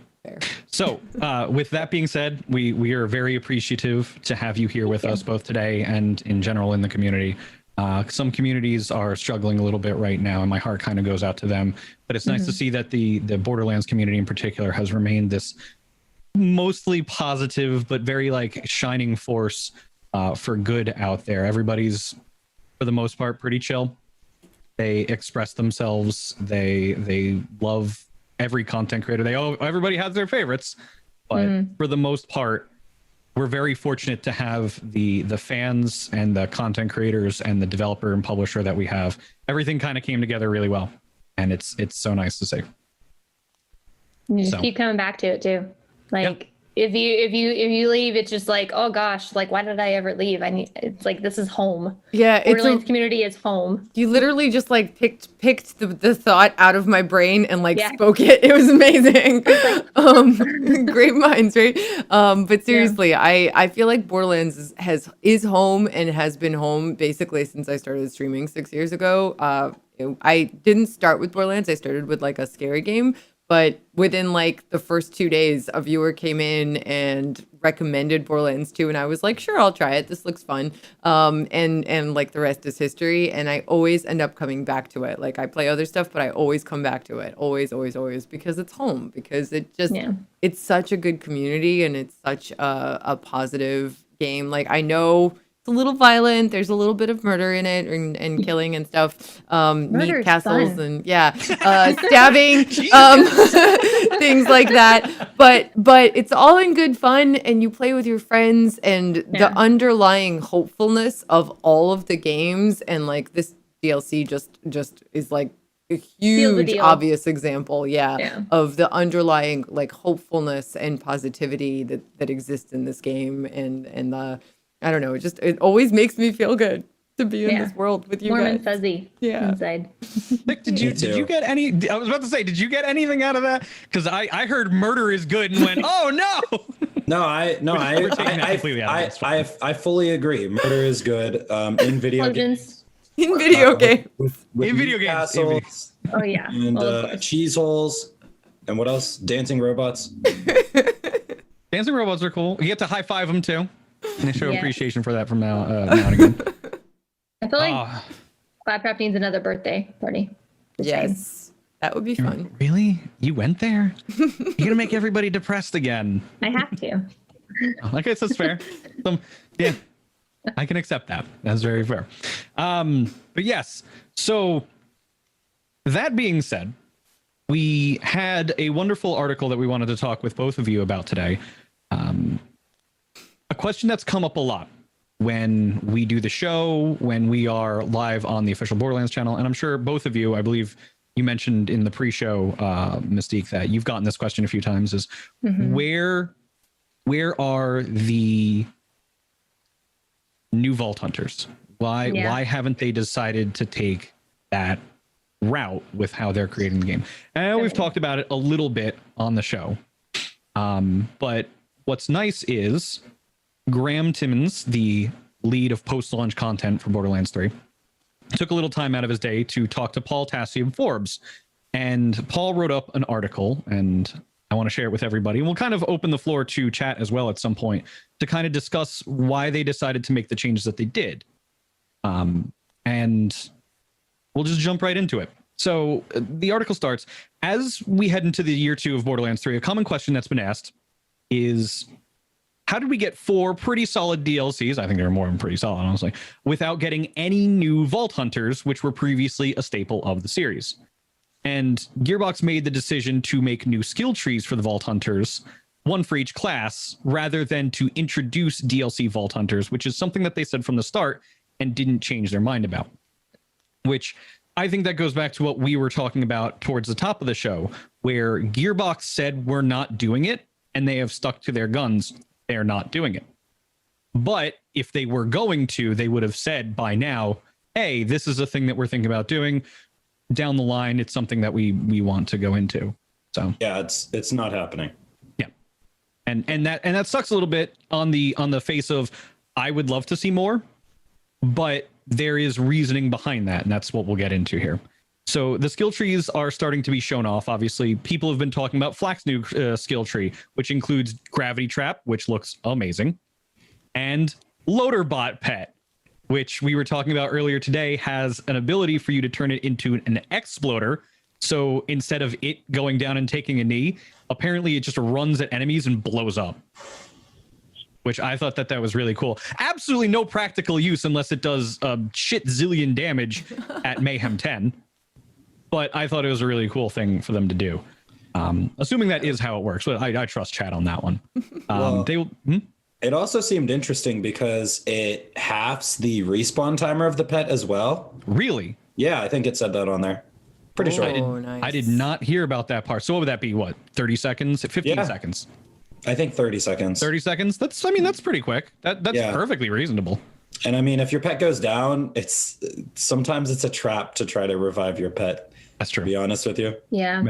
So with that being said, we are very appreciative to have you here with us both today and in general in the community. Some communities are struggling a little bit right now, and my heart kind of goes out to them. But it's nice to see that the Borderlands community in particular has remained this mostly positive, but very like shining force for good out there. Everybody's, for the most part, pretty chill. They express themselves. They love every content creator. Everybody has their favorites, but for the most part, we're very fortunate to have the fans and the content creators and the developer and publisher that we have. Everything kind of came together really well, and it's so nice to see. You just keep coming back to it too. Like if you leave, it's just like, oh gosh, like why did I ever leave? It's like this is home. Yeah, Borderlands community is home. You literally just like picked the thought out of my brain and like spoke it. It was amazing. Great minds, right? But seriously, I feel like Borderlands is home and has been home basically since I started streaming 6 years ago. I didn't start with Borderlands. I started with like a scary game. But within like the first 2 days, a viewer came in and recommended Borderlands 2, and I was like, sure, I'll try it. This looks fun. And like the rest is history. And I always end up coming back to it. Like I play other stuff, but I always come back to it. Always, always, always, because it's home. Because it just it's such a good community, and it's such a positive game. Like I know it's a little violent. There's a little bit of murder in it and killing and stuff. Meat castles fun. And stabbing, things like that. But it's all in good fun, and you play with your friends, and the underlying hopefulness of all of the games, and like this DLC just is like a huge obvious example of the underlying like hopefulness and positivity that exists in this game, and the I don't know, it always makes me feel good to be in this world with you warm guys. And fuzzy inside. Nick, did you get any? I was about to say, did you get anything out of that? Because I heard murder is good and went, oh no. I fully agree. Murder is good in video games. In video games. With in video games. Castles, oh yeah. And cheese holes. And what else? Dancing robots. Dancing robots are cool. You get to high five them too. And I show appreciation for that from now and again. I feel like Claptrap needs another birthday party. Yes. That would be fun. Really? You went there? You're gonna make everybody depressed again. I have to. I guess that's fair. Yeah. I can accept that. That's very fair. But yes. So that being said, we had a wonderful article that we wanted to talk with both of you about today. A question that's come up a lot when we do the show, when we are live on the official Borderlands channel, and I'm sure both of you, I believe you mentioned in the pre-show, Mystique, that you've gotten this question a few times, is where are the new Vault Hunters? Why haven't they decided to take that route with how they're creating the game? And I know we've talked about it a little bit on the show, but what's nice is Graham Timmons, the lead of post-launch content for Borderlands 3, took a little time out of his day to talk to Paul Tassi of Forbes. And Paul wrote up an article, and I want to share it with everybody. We'll kind of open the floor to chat as well at some point to kind of discuss why they decided to make the changes that they did. And we'll just jump right into it. So the article starts, as we head into the year 2 of Borderlands 3, a common question that's been asked is, how did we get 4 pretty solid DLCs? I think they're more than pretty solid, honestly, without getting any new Vault Hunters, which were previously a staple of the series. And Gearbox made the decision to make new skill trees for the Vault Hunters, one for each class, rather than to introduce DLC Vault Hunters, which is something that they said from the start and didn't change their mind about. Which I think that goes back to what we were talking about towards the top of the show, where Gearbox said we're not doing it, and they have stuck to their guns. They're not doing it. But if they were going to, they would have said by now, hey, this is a thing that we're thinking about doing. Down the line, it's something that we want to go into. So yeah, it's not happening. Yeah. And that sucks a little bit on the face of, I would love to see more, but there is reasoning behind that, and that's what we'll get into here. So the skill trees are starting to be shown off. Obviously, people have been talking about Flack's new skill tree, which includes Gravity Trap, which looks amazing, and Loaderbot Pet, which we were talking about earlier today, has an ability for you to turn it into an exploder. So instead of it going down and taking a knee, apparently it just runs at enemies and blows up, which I thought that was really cool. Absolutely no practical use unless it does a shit zillion damage at Mayhem 10. But I thought it was a really cool thing for them to do. Assuming that is how it works. But I trust chat on that one. It also seemed interesting because it halves the respawn timer of the pet as well. Really? Yeah, I think it said that on there. Pretty sure. I did not hear about that part. So what would that be? What, 30 seconds? 15 seconds? I think 30 seconds. 30 seconds? That's pretty quick. That's perfectly reasonable. And I mean, if your pet goes down, sometimes it's a trap to try to revive your pet. That's true. To be honest with you. Yeah.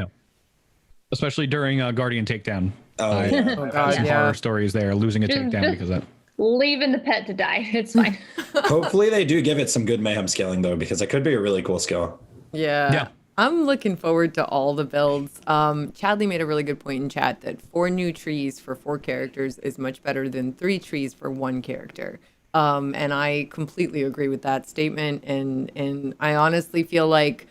Especially during Guardian Takedown. Oh, yeah. Oh, God, some horror stories there, losing a takedown because of that. Leaving the pet to die. It's fine. Hopefully they do give it some good mayhem scaling, though, because it could be a really cool skill. Yeah. I'm looking forward to all the builds. Chadley made a really good point in chat that 4 new trees for 4 characters is much better than 3 trees for 1 character. And I completely agree with that statement. And I honestly feel like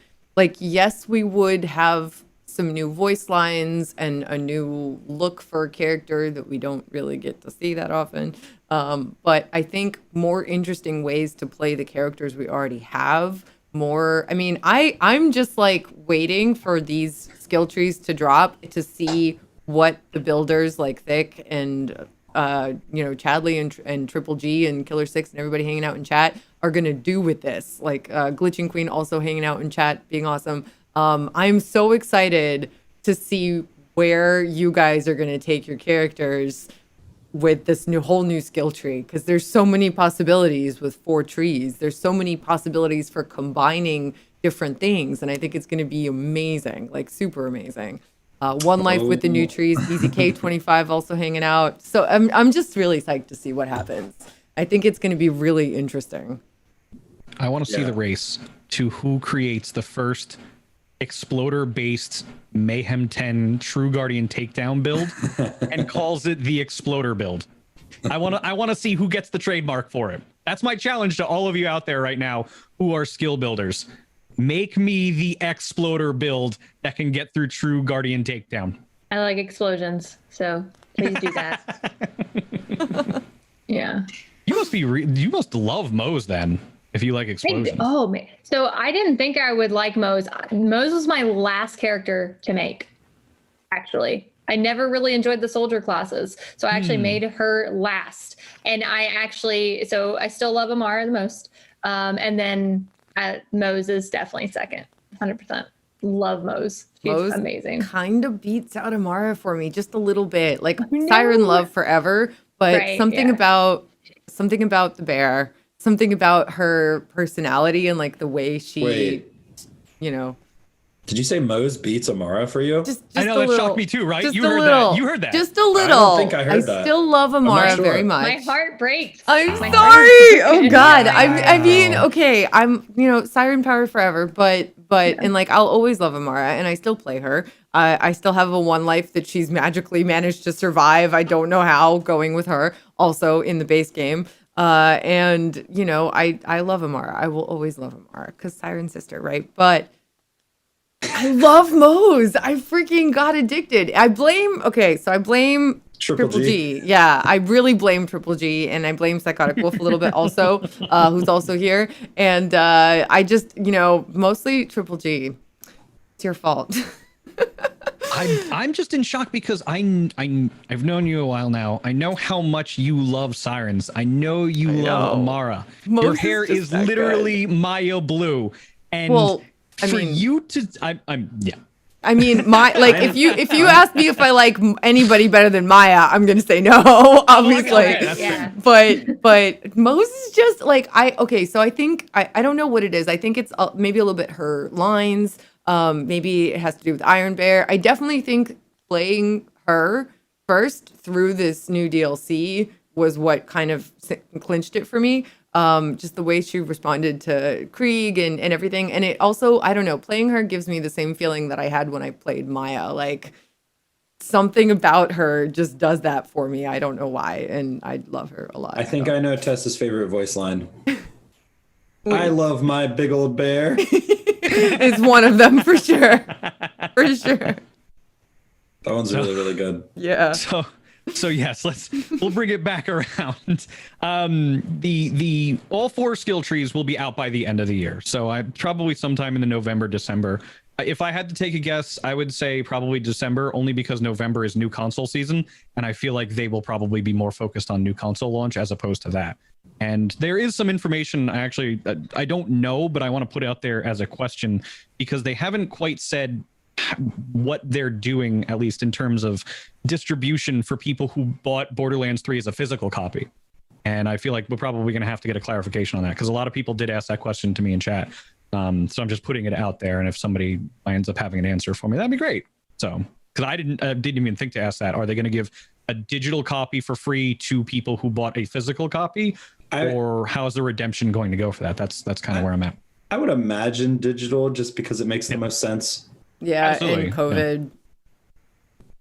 yes, we would have some new voice lines and a new look for a character that we don't really get to see that often. But I think more interesting ways to play the characters we already have. I'm just like waiting for these skill trees to drop to see what the builders like Thick and Chadley and Triple G and Killer 6 and everybody hanging out in chat are gonna do with this. Like Glitching Queen also hanging out in chat, being awesome. I'm so excited to see where you guys are gonna take your characters with this whole new skill tree, because there's so many possibilities with 4 trees. There's so many possibilities for combining different things, and I think it's going to be amazing, like super amazing. One Life with the new trees, BZK25 also hanging out. So I'm just really psyched to see what happens. I think it's going to be really interesting. I want to see the race to who creates the first Exploder-based Mayhem 10 True Guardian takedown build and calls it the Exploder build. I want to see who gets the trademark for it. That's my challenge to all of you out there right now who are skill builders. Make me the Exploder build that can get through True Guardian takedown. I like explosions, so please do that. Yeah. You must love Moe's then. If you like explosions. Oh man. So I didn't think I would like Moe's. Moe's was my last character to make, actually. I never really enjoyed the soldier classes. So I actually made her last. And I still love Amara the most. And then Moe's is definitely second, 100%. Love Moe's. She's amazing. Kind of beats out Amara for me just a little bit. Like Siren love forever, but something about the bear. Something about her personality and like the way she, Did you say Moe's beats Amara for you? Just I know, that shocked me too, right? Just You a heard little. that. You heard that. Just a little. I don't think I heard that. I still love Amara very much. My heart breaks. I'm My sorry. heart- Oh God. I mean, okay. I'm Siren Power forever, but and like I'll always love Amara, and I still play her. I still have a 1 life that she's magically managed to survive. I don't know how, going with her also in the base game. And I love Amara. I will always love Amara because Siren's sister, right? But I love Moe's. I freaking got addicted. I blame Triple G. Yeah, I really blame Triple G, and I blame Psychotic Wolf a little bit also, who's also here. And I just, mostly Triple G. It's your fault. I'm just in shock because I've known you a while now. I know how much you love sirens. I know you love Amara. Your hair is literally Maya blue, and you to I mean, if you ask me if I like anybody better than Maya, I'm gonna say no, obviously. Yeah. But Moe's is just like so I think I don't know what it is. I think it's maybe a little bit her lines. Maybe it has to do with Iron Bear. I definitely think playing her first through this new DLC was what kind of clinched it for me. Just the way she responded to Krieg and everything. And it also, I don't know, playing her gives me the same feeling that I had when I played Maya. Like something about her just does that for me. I don't know why. And I love her a lot. I think I know Tessa's favorite voice line. I love my big old bear. It's one of them for sure. For sure. That one's really, really good. Yeah. So yes, we'll bring it back around. The all 4 skill trees will be out by the end of the year. So I probably sometime in the November, December. If I had to take a guess, I would say probably December, only because November is new console season, and I feel like they will probably be more focused on new console launch as opposed to that. And there is some information I don't know, but I want to put out there as a question because they haven't quite said what they're doing, at least in terms of distribution for people who bought Borderlands 3 as a physical copy. And I feel like we're probably going to have to get a clarification on that because a lot of people did ask that question to me in chat. So I'm just putting it out there. And if somebody ends up having an answer for me, that'd be great. So, because I didn't even think to ask that. Are they going to give a digital copy for free to people who bought a physical copy? Or how's the redemption going to go for that? That's kind of where I'm at. I would imagine digital just because it makes the most sense. Yeah, Absolutely, and yeah. COVID.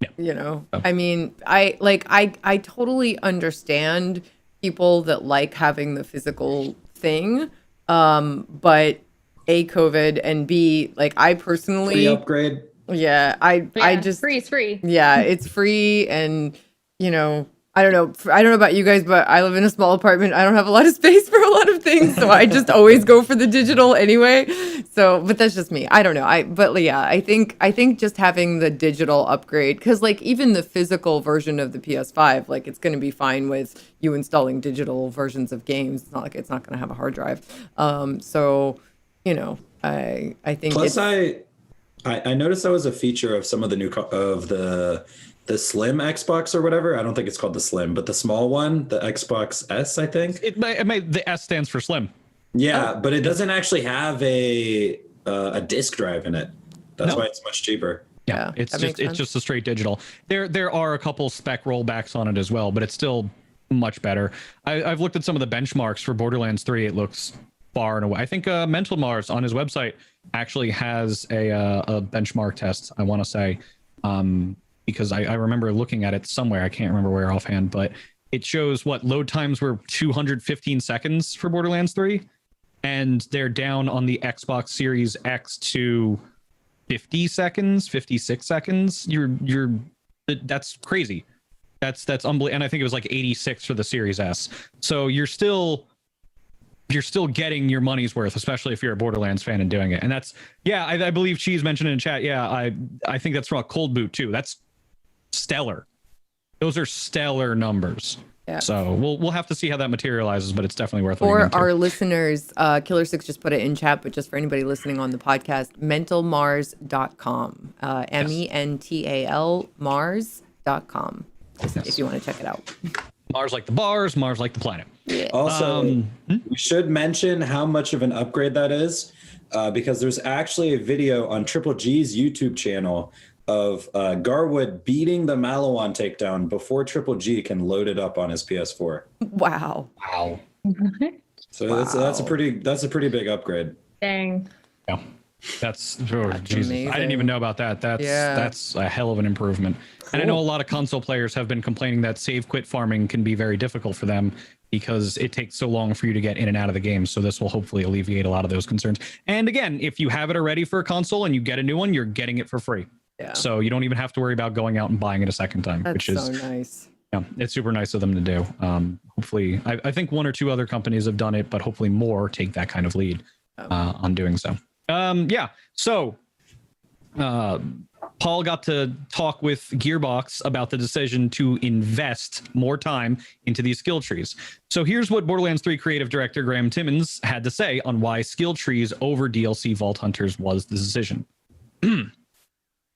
Yeah. You know, I mean, I totally understand people that like having the physical thing, but A, COVID, and B, like I Free personally, upgrade. yeah, I Yeah, just free is free. yeah, it's free, and you know, I don't know. I don't know about you guys, but I live in a small apartment. I don't have a lot of space for a lot of things, so I just always go for the digital anyway. So, but that's just me. I don't know. But yeah, I think just having the digital upgrade, because like even the physical version of the PS5, like it's going to be fine with you installing digital versions of games. It's not like it's not going to have a hard drive. So you know, I think Plus, it's, I noticed that was a feature of some of the of the Slim Xbox or whatever. I don't think it's called the Slim, but the small one, the Xbox S, I think. The S stands for slim. Yeah, but it doesn't actually have a disk drive in it. That's No. why it's much cheaper. yeah, It's that just makes it's sense. just a straight digital. There are a couple spec rollbacks on it as well, but it's still much better. I've looked at some of the benchmarks for Borderlands 3. It looks far and away. I think Mental Mars on his website actually has a benchmark test, I want to say, because I remember looking at it somewhere. I can't remember where offhand, but it shows what load times were 215 seconds for Borderlands 3, and they're down on the Xbox Series X to 50 seconds, 56 seconds. That's crazy. That's unbelievable. And I think it was like 86 for the Series S. So you're still getting your money's worth, especially if you're a Borderlands fan and doing it. And that's, yeah, I believe Cheese mentioned in chat. Yeah, I think that's from a cold boot too. That's stellar. Those are stellar numbers. Yeah. So we'll have to see how that materializes, but it's definitely worth looking For into. our listeners, Killer Six just put it in chat, but just for anybody listening on the podcast, mentalmars.com. MENTAL Mars.com. If you want to check it out. Mars like the bars, Mars like the planet. Also, we should mention how much of an upgrade that is, because there's actually a video on Triple G's YouTube channel of Garwood beating the Malawan takedown before Triple G can load it up on his PS4. Wow. Wow. So that's a pretty big upgrade. Dang. Yeah. That's Jesus. amazing. I didn't even know about that. That's a hell of an improvement. And I know a lot of console players have been complaining that save quit farming can be very difficult for them because it takes so long for you to get in and out of the game. So this will hopefully alleviate a lot of those concerns. And again, if you have it already for a console and you get a new one, you're getting it for free. Yeah. So you don't even have to worry about going out and buying it a second time, That's which is so nice. yeah, it's super nice of them to do. Hopefully, I think one or two other companies have done it, but hopefully more take that kind of lead on doing so. Yeah. So Paul got to talk with Gearbox about the decision to invest more time into these skill trees. So here's what Borderlands 3 creative director Graham Timmons had to say on why skill trees over DLC Vault Hunters was the decision.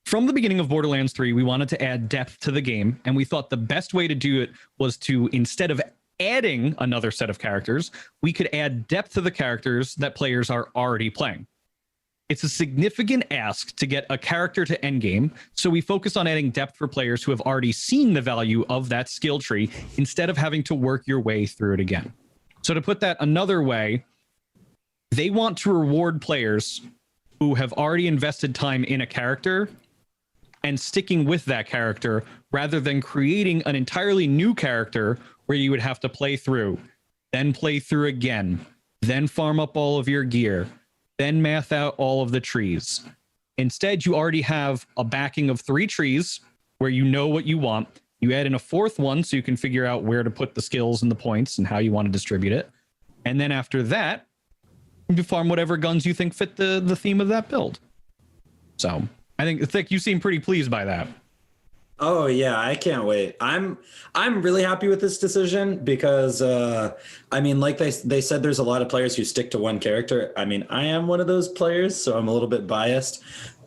From the beginning of Borderlands 3, we wanted to add depth to the game, and we thought the best way to do it was to, instead of adding another set of characters, we could add depth to the characters that players are already playing. It's a significant ask to get a character to endgame, so we focused on adding depth for players who have already seen the value of that skill tree instead of having to work your way through it again. So to put that another way, they want to reward players who have already invested time in a character and sticking with that character rather than creating an entirely new character where you would have to play through, then play through again, then farm up all of your gear, then math out all of the trees. Instead, you already have a backing of 3 trees where you know what you want. You add in a 4th one so you can figure out where to put the skills and the points and how you want to distribute it. And then after that, you farm whatever guns you think fit the theme of that build. So I think, Thick, you seem pretty pleased by that. Oh yeah, I can't wait. I'm really happy with this decision because I mean, like they said, there's a lot of players who stick to one character. I mean, I am one of those players, so I'm a little bit biased.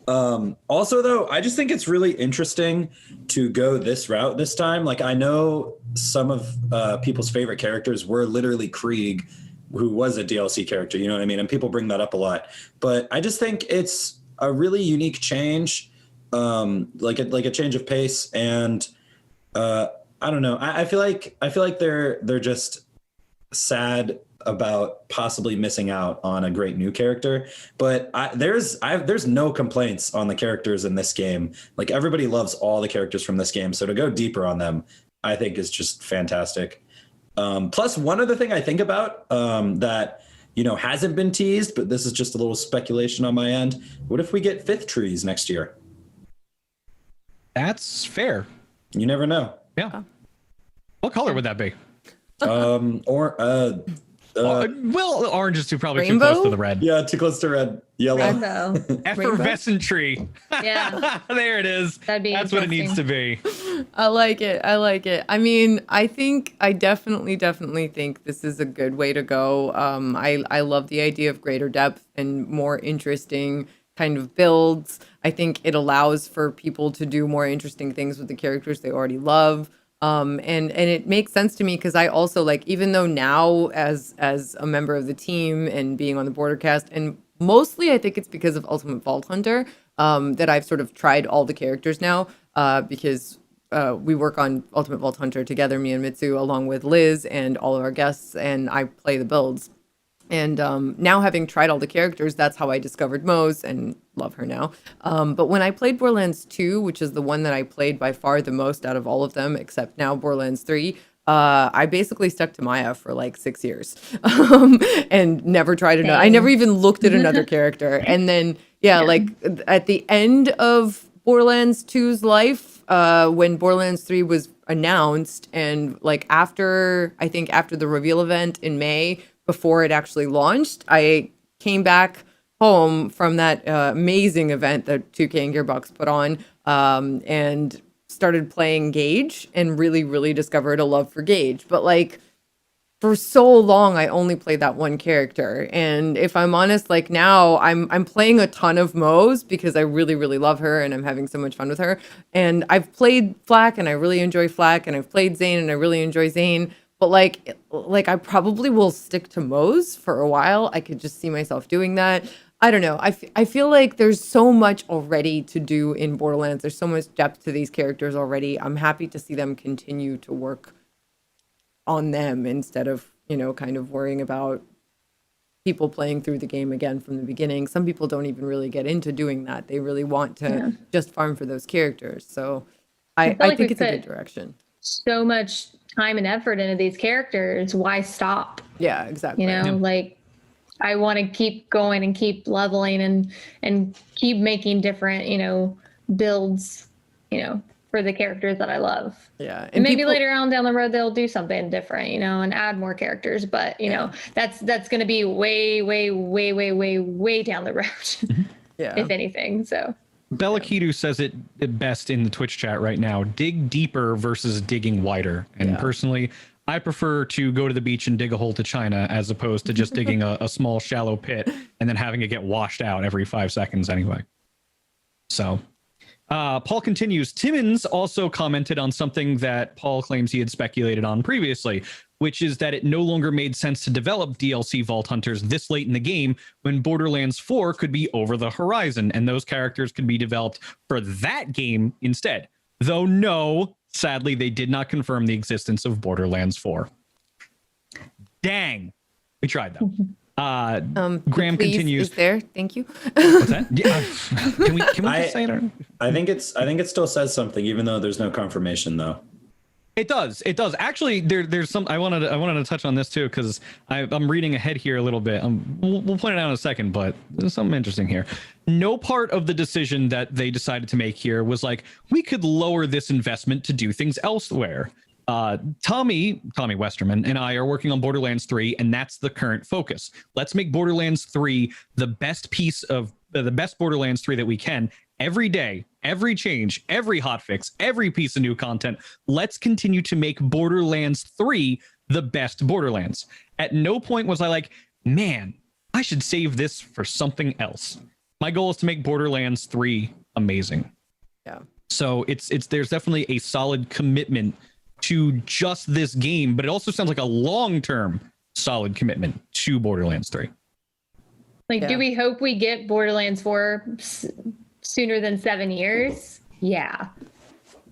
Also, though, I just think it's really interesting to go this route this time. Like, I know some of people's favorite characters were literally Krieg, who was a DLC character. You know what I mean? And people bring that up a lot. But I just think it's a really unique change. Like a change of pace, and I don't know. I feel like they're just sad. about possibly missing out on a great new character, but there's no complaints on the characters in this game. Like, everybody loves all the characters from this game, so to go deeper on them, I think is just fantastic. Plus, one other thing I think about that hasn't been teased, but this is just a little speculation on my end. What if we get 5th trees next year? That's fair. You never know. Yeah. What color would that be? Well, orange is probably Rainbow? too close to the red. yeah, too close to red. Yellow. Rainbow. Effervescent tree. Yeah. There it is. That's what it needs to be. I like it. I mean, I definitely think this is a good way to go. I love the idea of greater depth and more interesting kind of builds. I think it allows for people to do more interesting things with the characters they already love. And it makes sense to me because I also, like, even though now as a member of the team and being on the BorderCast, and mostly I think it's because of Ultimate Vault Hunter, that I've sort of tried all the characters now, because we work on Ultimate Vault Hunter together, me and Mitsu, along with Liz and all of our guests, and I play the builds. And now, having tried all the characters, that's how I discovered Mose and love her now. But when I played Borderlands 2, which is the one that I played by far the most out of all of them, except now Borderlands 3, I basically stuck to Maya for like 6 years and never tried another. I never even looked at another character. And then, like at the end of Borderlands 2's life, when Borderlands 3 was announced, and like after the reveal event in May, before it actually launched, I came back home from that amazing event that 2K and Gearbox put on, and started playing Gage and really, really discovered a love for Gage. But like, for so long, I only played that one character. And if I'm honest, like now I'm playing a ton of Mose because I really, really love her and I'm having so much fun with her. And I've played Flak and I really enjoy Flak, and I've played Zane and I really enjoy Zane. But like I probably will stick to Mose for a while. I could just see myself doing that. I don't know. I feel like there's so much already to do in Borderlands. There's so much depth to these characters already. I'm happy to see them continue to work on them instead of, kind of worrying about people playing through the game again from the beginning. Some people don't even really get into doing that. They really want to just farm for those characters. So I think it's a good direction. So much time and effort into these characters. Why stop? Yeah, exactly. Like, I want to keep going and keep leveling and keep making different, builds, for the characters that I love. Yeah. And maybe later on down the road, they'll do something different, and add more characters. But, that's going to be way, way, way, way, way, way down the road, if anything. So Bellakidu says it best in the Twitch chat right now: dig deeper versus digging wider. And personally, I prefer to go to the beach and dig a hole to China as opposed to just digging a small shallow pit and then having it get washed out every 5 seconds anyway. So Paul continues. Timmons also commented on something that Paul claims he had speculated on previously, which is that it no longer made sense to develop DLC Vault Hunters this late in the game when Borderlands 4 could be over the horizon and those characters could be developed for that game instead. Though no, sadly, they did not confirm the existence of Borderlands 4. Dang. We tried though. Graham continues. Is there? Thank you. What's that? Yeah. Can we just say it? I think it still says something, even though there's no confirmation though. It does. Actually, there's some. I wanted to touch on this too because I'm reading ahead here a little bit. We'll point it out in a second, but there's something interesting here. No part of the decision that they decided to make here was like, we could lower this investment to do things elsewhere. Tommy Westerman and I are working on Borderlands 3, and that's the current focus. Let's make Borderlands 3 the best Borderlands 3 that we can. Every day, every change, every hotfix, every piece of new content, let's continue to make Borderlands 3 the best Borderlands. At no point was I like, man, I should save this for something else. My goal is to make Borderlands 3 amazing. Yeah. So there's definitely a solid commitment to just this game, but it also sounds like a long-term solid commitment to Borderlands 3. Do we hope we get Borderlands 4 sooner than 7 years? Yeah.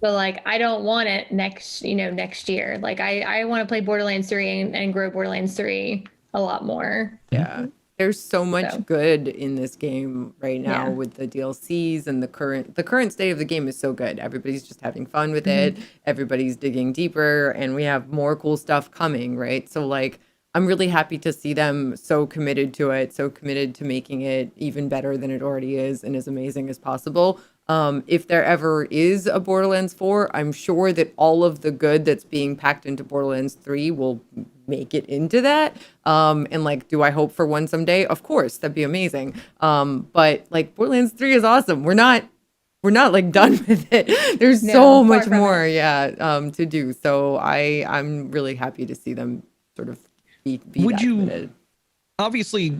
But I don't want it next year. I want to play Borderlands 3 and grow Borderlands 3 a lot more. Yeah. There's so much So. good in this game right now Yeah. with the DLCs, and the current state of the game is so good. Everybody's just having fun with it. Everybody's digging deeper, and we have more cool stuff coming, right? So like I'm really happy to see them so committed to it, so committed to making it even better than it already is and as amazing as possible. If there ever is a Borderlands 4, I'm sure that all of the good that's being packed into Borderlands 3 will make it into that. And like, do I hope for one someday? Of course, that'd be amazing. But like Borderlands 3 is awesome. We're not like done with it. There's No, so far much from more, to do. So I'm really happy to see them sort of be Would that you- committed. Obviously,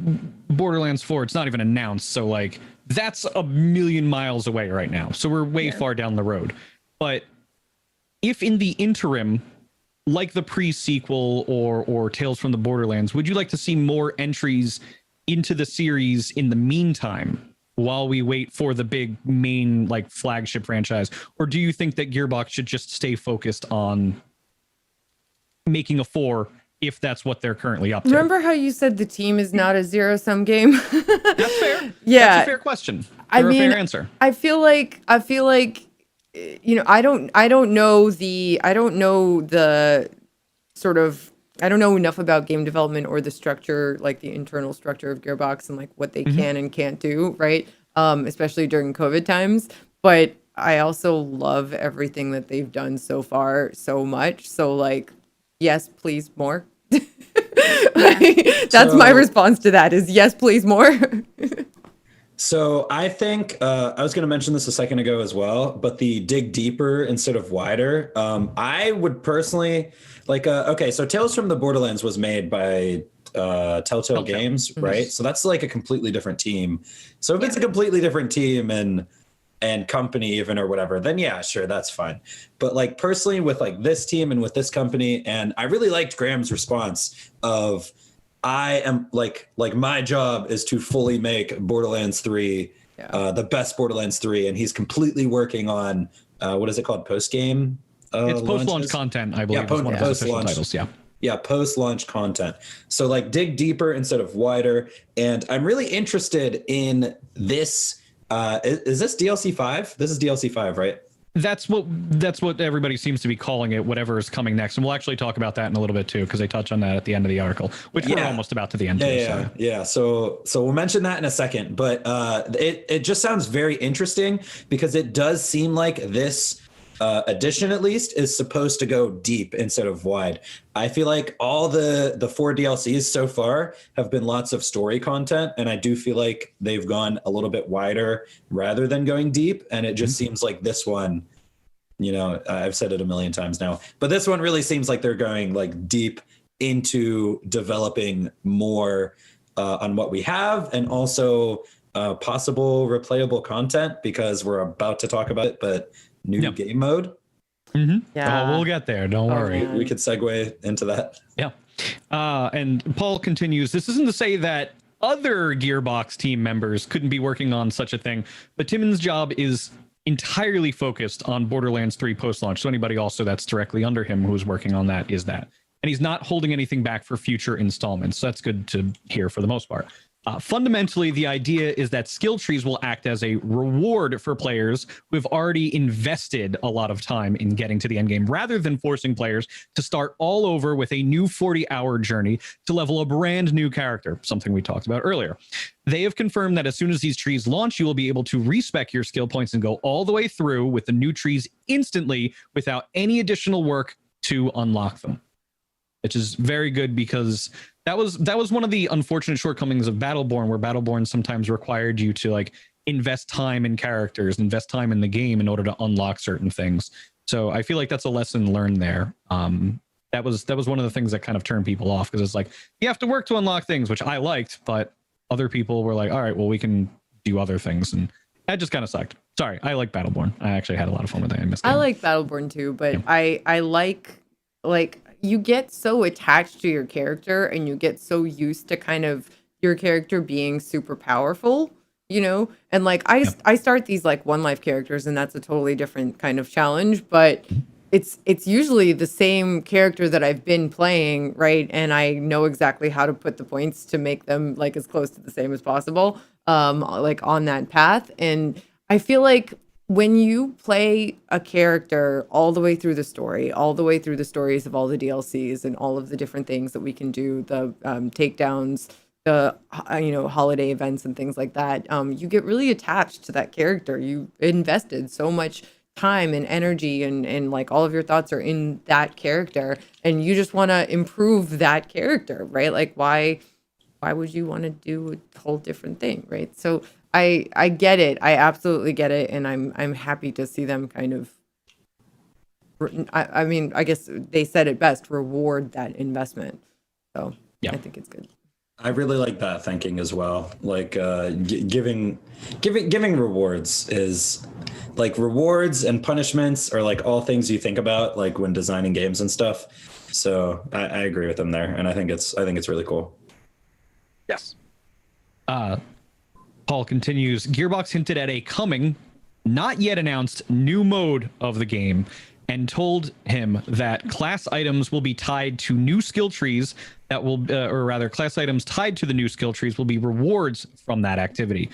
Borderlands 4, it's not even announced, so like that's a million miles away right now. So we're way far down the road. But if in the interim, like the pre-sequel or Tales from the Borderlands, would you like to see more entries into the series in the meantime while we wait for the big main like flagship franchise? Or do you think that Gearbox should just stay focused on making a 4 if that's what they're currently up to? Remember how you said the team is not a zero-sum game? That's fair. Yeah. That's a fair question. I Or a mean, fair answer. I feel like you know, I don't know enough about game development or the structure, like the internal structure of Gearbox and like what they can and can't do, right? Especially during COVID times. But I also love everything that they've done so far so much. So like, yes, please more. That's my response to that is yes, please more. So I think I was going to mention this a second ago as well, but the dig deeper instead of wider. I would personally like. Okay, so Tales from the Borderlands was made by Telltale Games, right? So that's like a completely different team. So if it's a completely different team and company even or whatever, then yeah, sure, that's fine. But like personally with like this team and with this company, and I really liked Graham's response of I am like my job is to fully make Borderlands 3 the best Borderlands 3, and he's completely working on what is it called, post game? It's post-launch content, I believe. Yeah, is one of his official titles. Yeah, post-launch content. So like dig deeper instead of wider. And I'm really interested in this. Is this DLC 5? This is DLC 5, right? That's what everybody seems to be calling it, whatever is coming next. And we'll actually talk about that in a little bit too, because they touch on that at the end of the article, which we're almost about to the end. So we'll mention that in a second. But it just sounds very interesting because it does seem like this edition at least is supposed to go deep instead of wide. I feel like all the 4 DLCs so far have been lots of story content, and I do feel like they've gone a little bit wider rather than going deep, and it just seems like this one, you know, I've said it a million times now, but this one really seems like they're going like deep into developing more on what we have, and also possible replayable content, because we're about to talk about it, but new game mode. Yeah. Oh, we'll get there. Don't worry. We could segue into that. Yeah. And Paul continues, this isn't to say that other Gearbox team members couldn't be working on such a thing, but Timon's job is entirely focused on Borderlands 3 post-launch. So anybody also that's directly under him who's working on that is that. And he's not holding anything back for future installments. So that's good to hear for the most part. Fundamentally, the idea is that skill trees will act as a reward for players who have already invested a lot of time in getting to the end game, rather than forcing players to start all over with a new 40-hour journey to level a brand new character, something we talked about earlier. They have confirmed that as soon as these trees launch, you will be able to respec your skill points and go all the way through with the new trees instantly without any additional work to unlock them, which is very good, because that was one of the unfortunate shortcomings of Battleborn, where Battleborn sometimes required you to like invest time in characters, invest time in the game in order to unlock certain things. So I feel like that's a lesson learned there. That was one of the things that kind of turned people off, because it's like you have to work to unlock things, which I liked, but other people were like, all right, well, we can do other things, and that just kind of sucked. Sorry, I like Battleborn. I actually had a lot of fun with it. I like Battleborn too, but yeah. I like you get so attached to your character, and you get so used to kind of your character being super powerful, you know? And like I start these like one life characters, and that's a totally different kind of challenge, but it's usually the same character that I've been playing, right? And I know exactly how to put the points to make them like as close to the same as possible, like on that path. And I feel like when you play a character all the way through the story, all the way through the stories of all the DLCs and all of the different things that we can do, the takedowns, the holiday events and things like that, you get really attached to that character. You invested so much time and energy and like all of your thoughts are in that character, and you just want to improve that character, right? Like why would you want to do a whole different thing, right? So I get it. I absolutely get it, and I'm happy to see them kind of I mean, I guess they said it best, reward that investment. So Yeah. I think it's good. I really like that thinking as well. Like giving rewards is like rewards and punishments are like all things you think about like when designing games and stuff. So I agree with them there, and I think it's really cool. Yes. Paul continues, Gearbox hinted at a coming, not yet announced new mode of the game and told him that class items will be tied to new skill trees that will, or rather class items tied to the new skill trees will be rewards from that activity.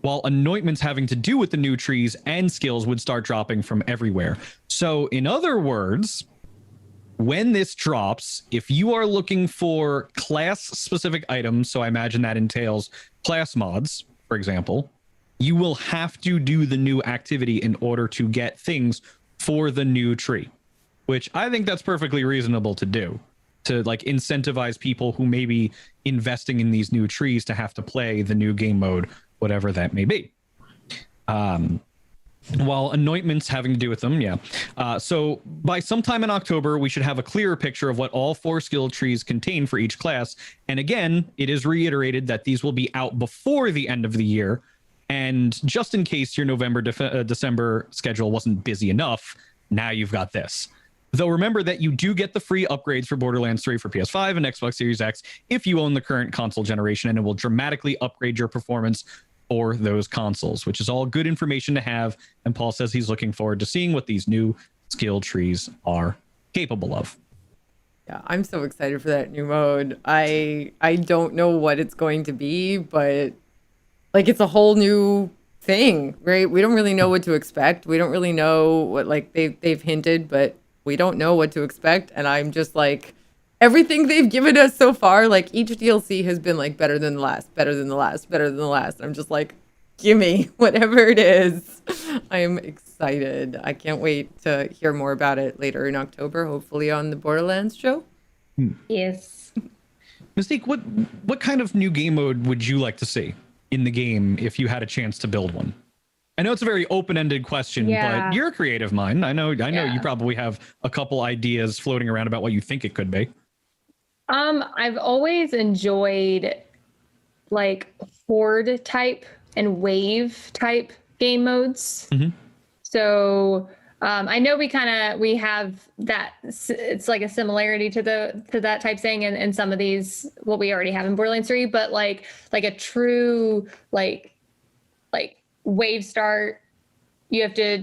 While anointments having to do with the new trees and skills would start dropping from everywhere. So in other words, when this drops, if you are looking for class specific items, so I imagine that entails class mods, for example, you will have to do the new activity in order to get things for the new tree, which I think that's perfectly reasonable to do, to like incentivize people who may be investing in these new trees to have to play the new game mode, whatever that may be. While anointments having to do with them, yeah. So by sometime in October, we should have a clearer picture of what all 4 skill trees contain for each class. And again, it is reiterated that these will be out before the end of the year. And just in case your November, December schedule wasn't busy enough, now you've got this. Though remember that you do get the free upgrades for Borderlands 3 for PS5 and Xbox Series X if you own the current console generation, and it will dramatically upgrade your performance for those consoles, which is all good information to have. And Paul says he's looking forward to seeing what these new skill trees are capable of. Yeah, I'm so excited for that new mode. I don't know what it's going to be, but like it's a whole new thing, right? We don't really know what to expect. We don't really know what, like they've hinted, but we don't know what to expect. And I'm just like, everything they've given us so far, like each DLC has been like better than the last, better than the last, better than the last. And I'm just like, gimme whatever it is. I am excited. I can't wait to hear more about it later in October, hopefully on the Borderlands show. Yes. Mystique, what kind of new game mode would you like to see in the game if you had a chance to build one? I know it's a very open-ended question, but you're a creative mind. I know you probably have a couple ideas floating around about what you think it could be. I've always enjoyed like horde type and wave type game modes. Mm-hmm. So I know we have that. It's like a similarity to that type thing and some of these what we already have in Borderlands 3, but like a true like wave start. You have to,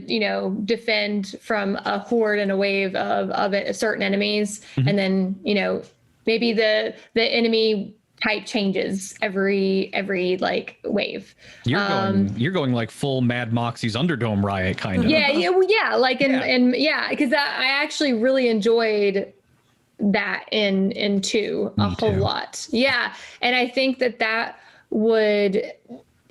defend from a horde and a wave of certain enemies. Mm-hmm. And then, maybe the enemy type changes every like wave. You're going like full Mad Moxie's Underdome riot kind of. Because I actually really enjoyed that in 2 a whole lot. Yeah. And I think that would,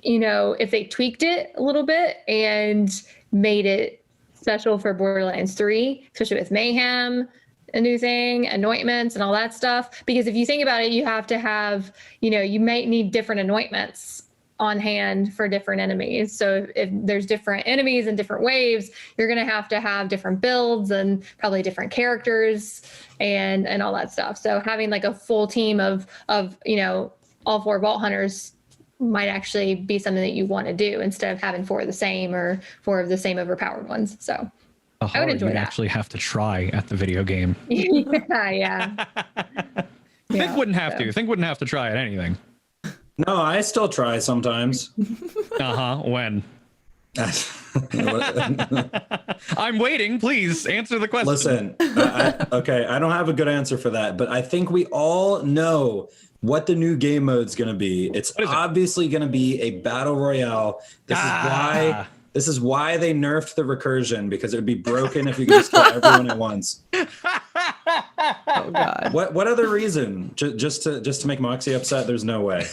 if they tweaked it a little bit and made it special for Borderlands 3, especially with Mayhem, a new thing, anointments and all that stuff. Because if you think about it, you have to have, you might need different anointments on hand for different enemies. So if there's different enemies and different waves, you're going to have different builds and probably different characters and all that stuff. So having like a full team of all 4 Vault Hunters might actually be something that you want to do instead of having 4 of the same or 4 of the same overpowered ones. So I would enjoy that. Actually have to try at the video game. Yeah. Think wouldn't have to. Think wouldn't have to try at anything. No, I still try sometimes. When? I'm waiting. Please answer the question. Listen, okay, I don't have a good answer for that, but I think we all know what the new game mode's going to be. It's obviously going to be a battle royale. This is why they nerfed the recursion, because it would be broken if you could just kill everyone at once. Oh God. What other reason? Just to make Moxie upset? There's no way.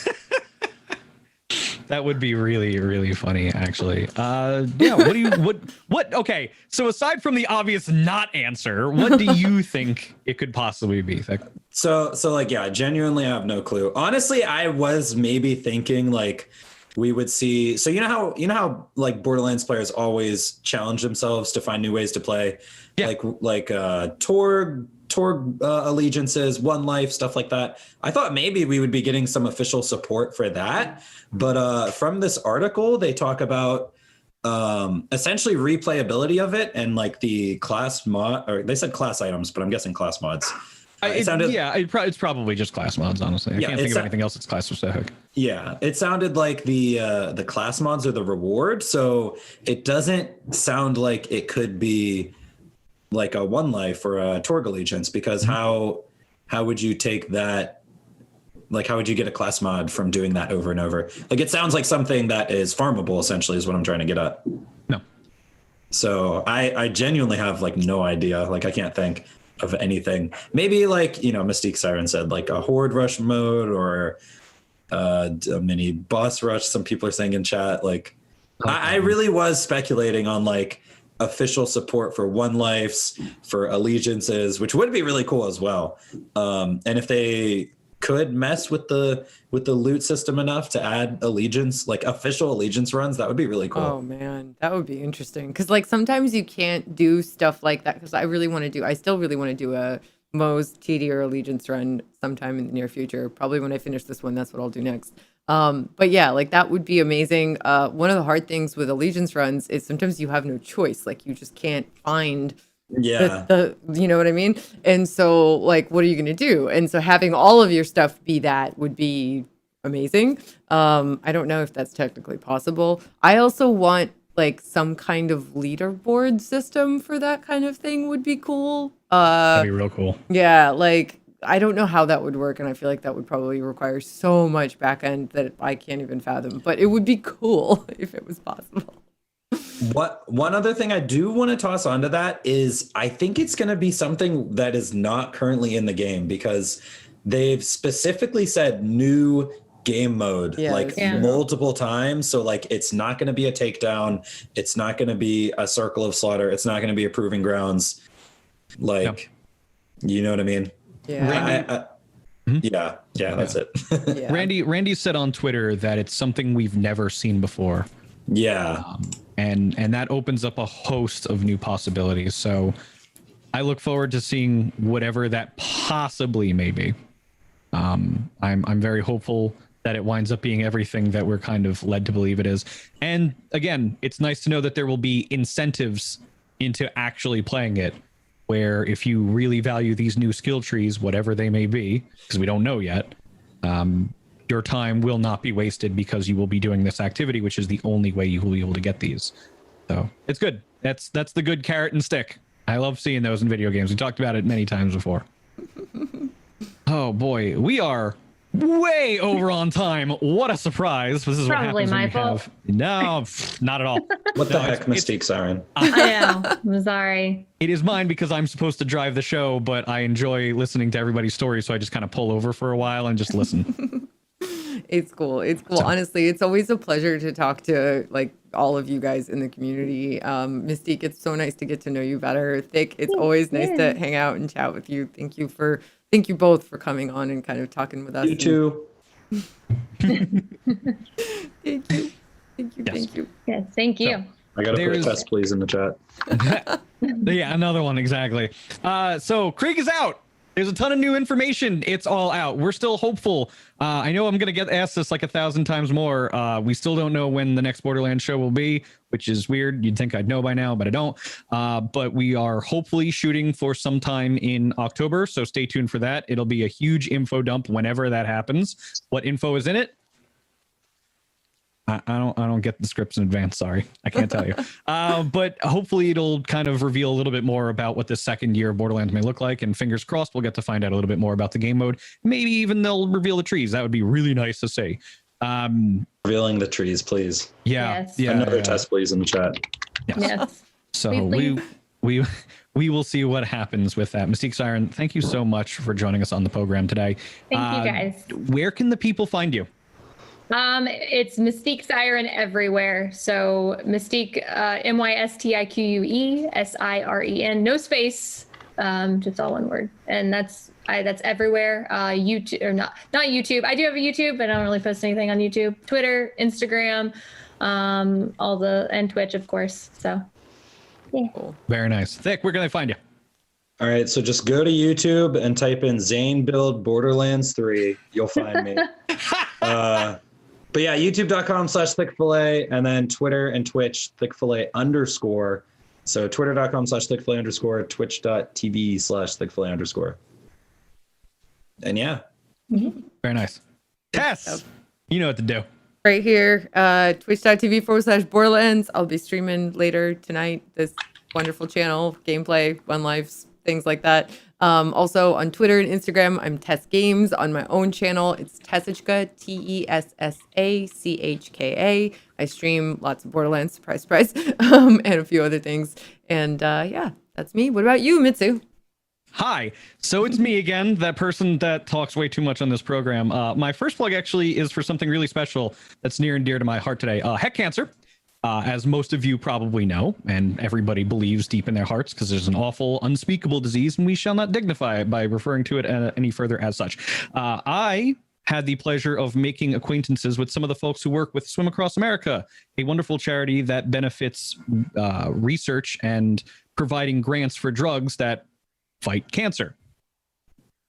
That would be really, really funny, actually. Yeah. What? Okay. So aside from the obvious not answer, what do you think it could possibly be? So like, yeah, I genuinely have no clue. Honestly, I was maybe thinking like we would see. So you know how like Borderlands players always challenge themselves to find new ways to play, yeah. like Torg allegiances, One Life, stuff like that. I thought maybe we would be getting some official support for that, but from this article they talk about essentially replayability of it and like the class mod, or they said class items, but I'm guessing class mods. It's probably just class mods, honestly. I can't think of anything else that's class specific. Yeah, it sounded like the class mods are the reward, so it doesn't sound like it could be like a One Life or a Torg Allegiance, because how would you take that? Like, how would you get a class mod from doing that over and over? Like, it sounds like something that is farmable, essentially, is what I'm trying to get at. No. So I genuinely have like no idea. Like, I can't think of anything. Maybe like, MystiqueSiren said like a horde rush mode or a mini boss rush. Some people are saying in chat. Like, I really was speculating on like official support for One Lifes, for allegiances, which would be really cool as well. And if they could mess with the loot system enough to add allegiance, like official allegiance runs, that would be really cool. Oh man, that would be interesting. Because like sometimes you can't do stuff like that. Because I still really want to do a Moe's TD or allegiance run sometime in the near future. Probably when I finish this one, that's what I'll do next. But yeah, like that would be amazing. One of the hard things with allegiance runs is sometimes you have no choice. Like you just can't find the you know what I mean? And so like, what are you going to do? And so having all of your stuff be that would be amazing. I don't know if that's technically possible. I also want like some kind of leaderboard system for that kind of thing would be cool. That'd be real cool. Yeah, like I don't know how that would work, and I feel like that would probably require so much back end that I can't even fathom. But it would be cool if it was possible. One other thing I do want to toss onto that is I think it's going to be something that is not currently in the game, because they've specifically said new game mode multiple times. So like it's not going to be a takedown. It's not going to be a circle of slaughter. It's not going to be a proving grounds. Like, you know what I mean? Yeah. That's it. Yeah. Randy said on Twitter that it's something we've never seen before. Yeah. And that opens up a host of new possibilities. So I look forward to seeing whatever that possibly may be. I'm very hopeful that it winds up being everything that we're kind of led to believe it is. And again, it's nice to know that there will be incentives into actually playing it, where if you really value these new skill trees, whatever they may be, because we don't know yet, your time will not be wasted because you will be doing this activity, which is the only way you will be able to get these. So it's good. That's the good carrot and stick. I love seeing those in video games. We talked about it many times before. Oh boy, we are way over on time. What a surprise. This is probably what happens my when fault. No, not at all. What the heck, MystiqueSiren? I know. I'm sorry. It is mine because I'm supposed to drive the show, but I enjoy listening to everybody's stories, so I just kind of pull over for a while and just listen. It's cool. Honestly, it's always a pleasure to talk to like all of you guys in the community. Mystique, it's so nice to get to know you better. Thick, it's always nice to hang out and chat with you. Thank you both for coming on and kind of talking with us. You too. Thank you. Thank you. Yes, thank you. So, I gotta put a test please in the chat. Yeah, another one, exactly. So Krieg is out. There's a ton of new information. It's all out. We're still hopeful. I know I'm going to get asked this like 1,000 times more. We still don't know when the next Borderlands show will be, which is weird. You'd think I'd know by now, but I don't. But we are hopefully shooting for sometime in October, so stay tuned for that. It'll be a huge info dump whenever that happens. What info is in it? I don't get the scripts in advance. Sorry, I can't tell you. But hopefully it'll kind of reveal a little bit more about what the second year of Borderlands may look like. And fingers crossed, we'll get to find out a little bit more about the game mode. Maybe even they'll reveal the trees. That would be really nice to see. Revealing the trees, please. Yeah. Yes. Yeah. Another Yeah. test, please, in the chat. Yes. So Please. we will see what happens with that. MystiqueSiren, thank you so much for joining us on the program today. Thank you guys. Where can the people find you? It's MystiqueSiren everywhere. So Mystique, MystiqueSiren, no space, just all one word, and that's everywhere. YouTube or not YouTube. I do have a YouTube, but I don't really post anything on YouTube. Twitter, Instagram, and Twitch, of course. So yeah. Cool. Very nice. Thick, where can they find you? All right, so just go to YouTube and type in Zane build Borderlands 3. You'll find me. But yeah, youtube.com/ThiccFilA, and then Twitter and Twitch, ThiccFilA_. So twitter.com/ThiccFilA_, twitch.tv/ThiccFilA_. And yeah. Very nice. Tess, you know what to do. Right here, twitch.tv/Borderlands. I'll be streaming later tonight. This wonderful channel, gameplay, One Lives, things like that. Also on Twitter and Instagram, I'm Tess Games. On my own channel, it's Tessachka, TESSACHKA. I stream lots of Borderlands, surprise, and a few other things. And yeah, that's me. What about you, Mitsu? Hi. So it's me again, that person that talks way too much on this program. My first plug actually is for something really special that's near and dear to my heart today. Heck Cancer. As most of you probably know, and everybody believes deep in their hearts, because there's an awful, unspeakable disease, and we shall not dignify it by referring to it any further as such. I had the pleasure of making acquaintances with some of the folks who work with Swim Across America, a wonderful charity that benefits research and providing grants for drugs that fight cancer.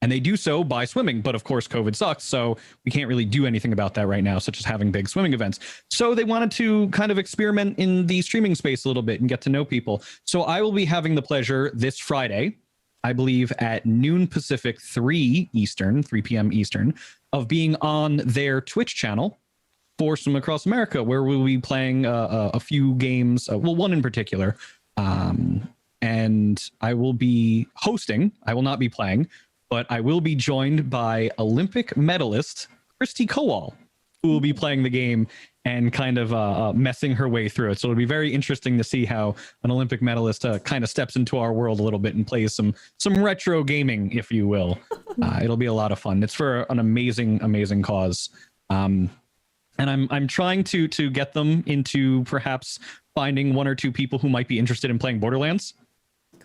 And they do so by swimming. But of course, COVID sucks, so we can't really do anything about that right now, such as having big swimming events. So they wanted to kind of experiment in the streaming space a little bit and get to know people. So I will be having the pleasure this Friday, I believe at noon Pacific, 3 p.m. Eastern, of being on their Twitch channel for Swim Across America, where we'll be playing a few games, well, one in particular. And I will be hosting. I will not be playing, but I will be joined by Olympic medalist Christy Kowal, who will be playing the game and kind of messing her way through it. So it'll be very interesting to see how an Olympic medalist kind of steps into our world a little bit and plays some retro gaming, if you will. It'll be a lot of fun. It's for an amazing cause. And I'm trying to get them into perhaps finding one or two people who might be interested in playing Borderlands.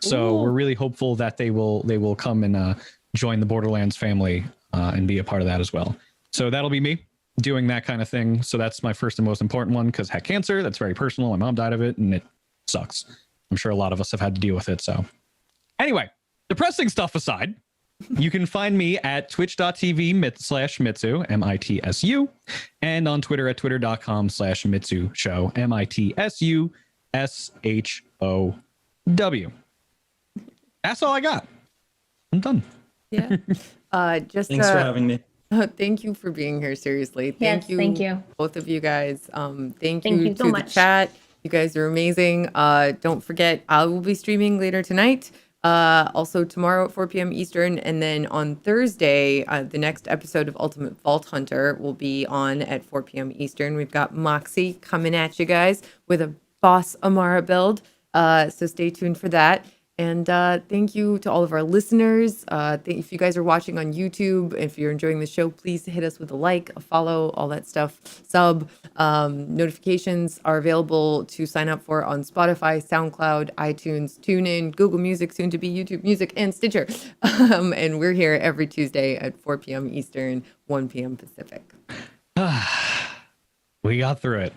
Cool. So we're really hopeful that they will come and join the Borderlands family and be a part of that as well. So that'll be me doing that kind of thing. So that's my first and most important one, because heck, cancer, that's very personal. My mom died of it and it sucks. I'm sure a lot of us have had to deal with it. So anyway, depressing stuff aside, you can find me at twitch.tv/Mitsu, MITSU, and on Twitter at twitter.com/Mitsu Show, MITSUSHOW. That's all I got. I'm done. Yeah. Thanks for having me. Thank you for being here. Seriously. Yes, thank you. Both of you guys. Thank you you so to much. the chat. You guys are amazing. Don't forget, I will be streaming later tonight. Also tomorrow at 4 p.m. Eastern. And then on Thursday, the next episode of Ultimate Vault Hunter will be on at 4 p.m. Eastern. We've got Moxie coming at you guys with a Boss Amara build. So stay tuned for that. And thank you to all of our listeners. If you guys are watching on YouTube, if you're enjoying the show, please hit us with a like, a follow, all that stuff. Sub. Notifications are available to sign up for on Spotify, SoundCloud, iTunes, TuneIn, Google Music, soon to be YouTube Music, and Stitcher. And we're here every Tuesday at 4 p.m. Eastern, 1 p.m. Pacific. We got through it.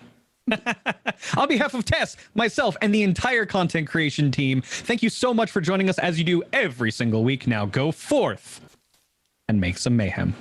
On behalf of Tess, myself, and the entire content creation team, thank you so much for joining us as you do every single week. Now go forth and make some mayhem.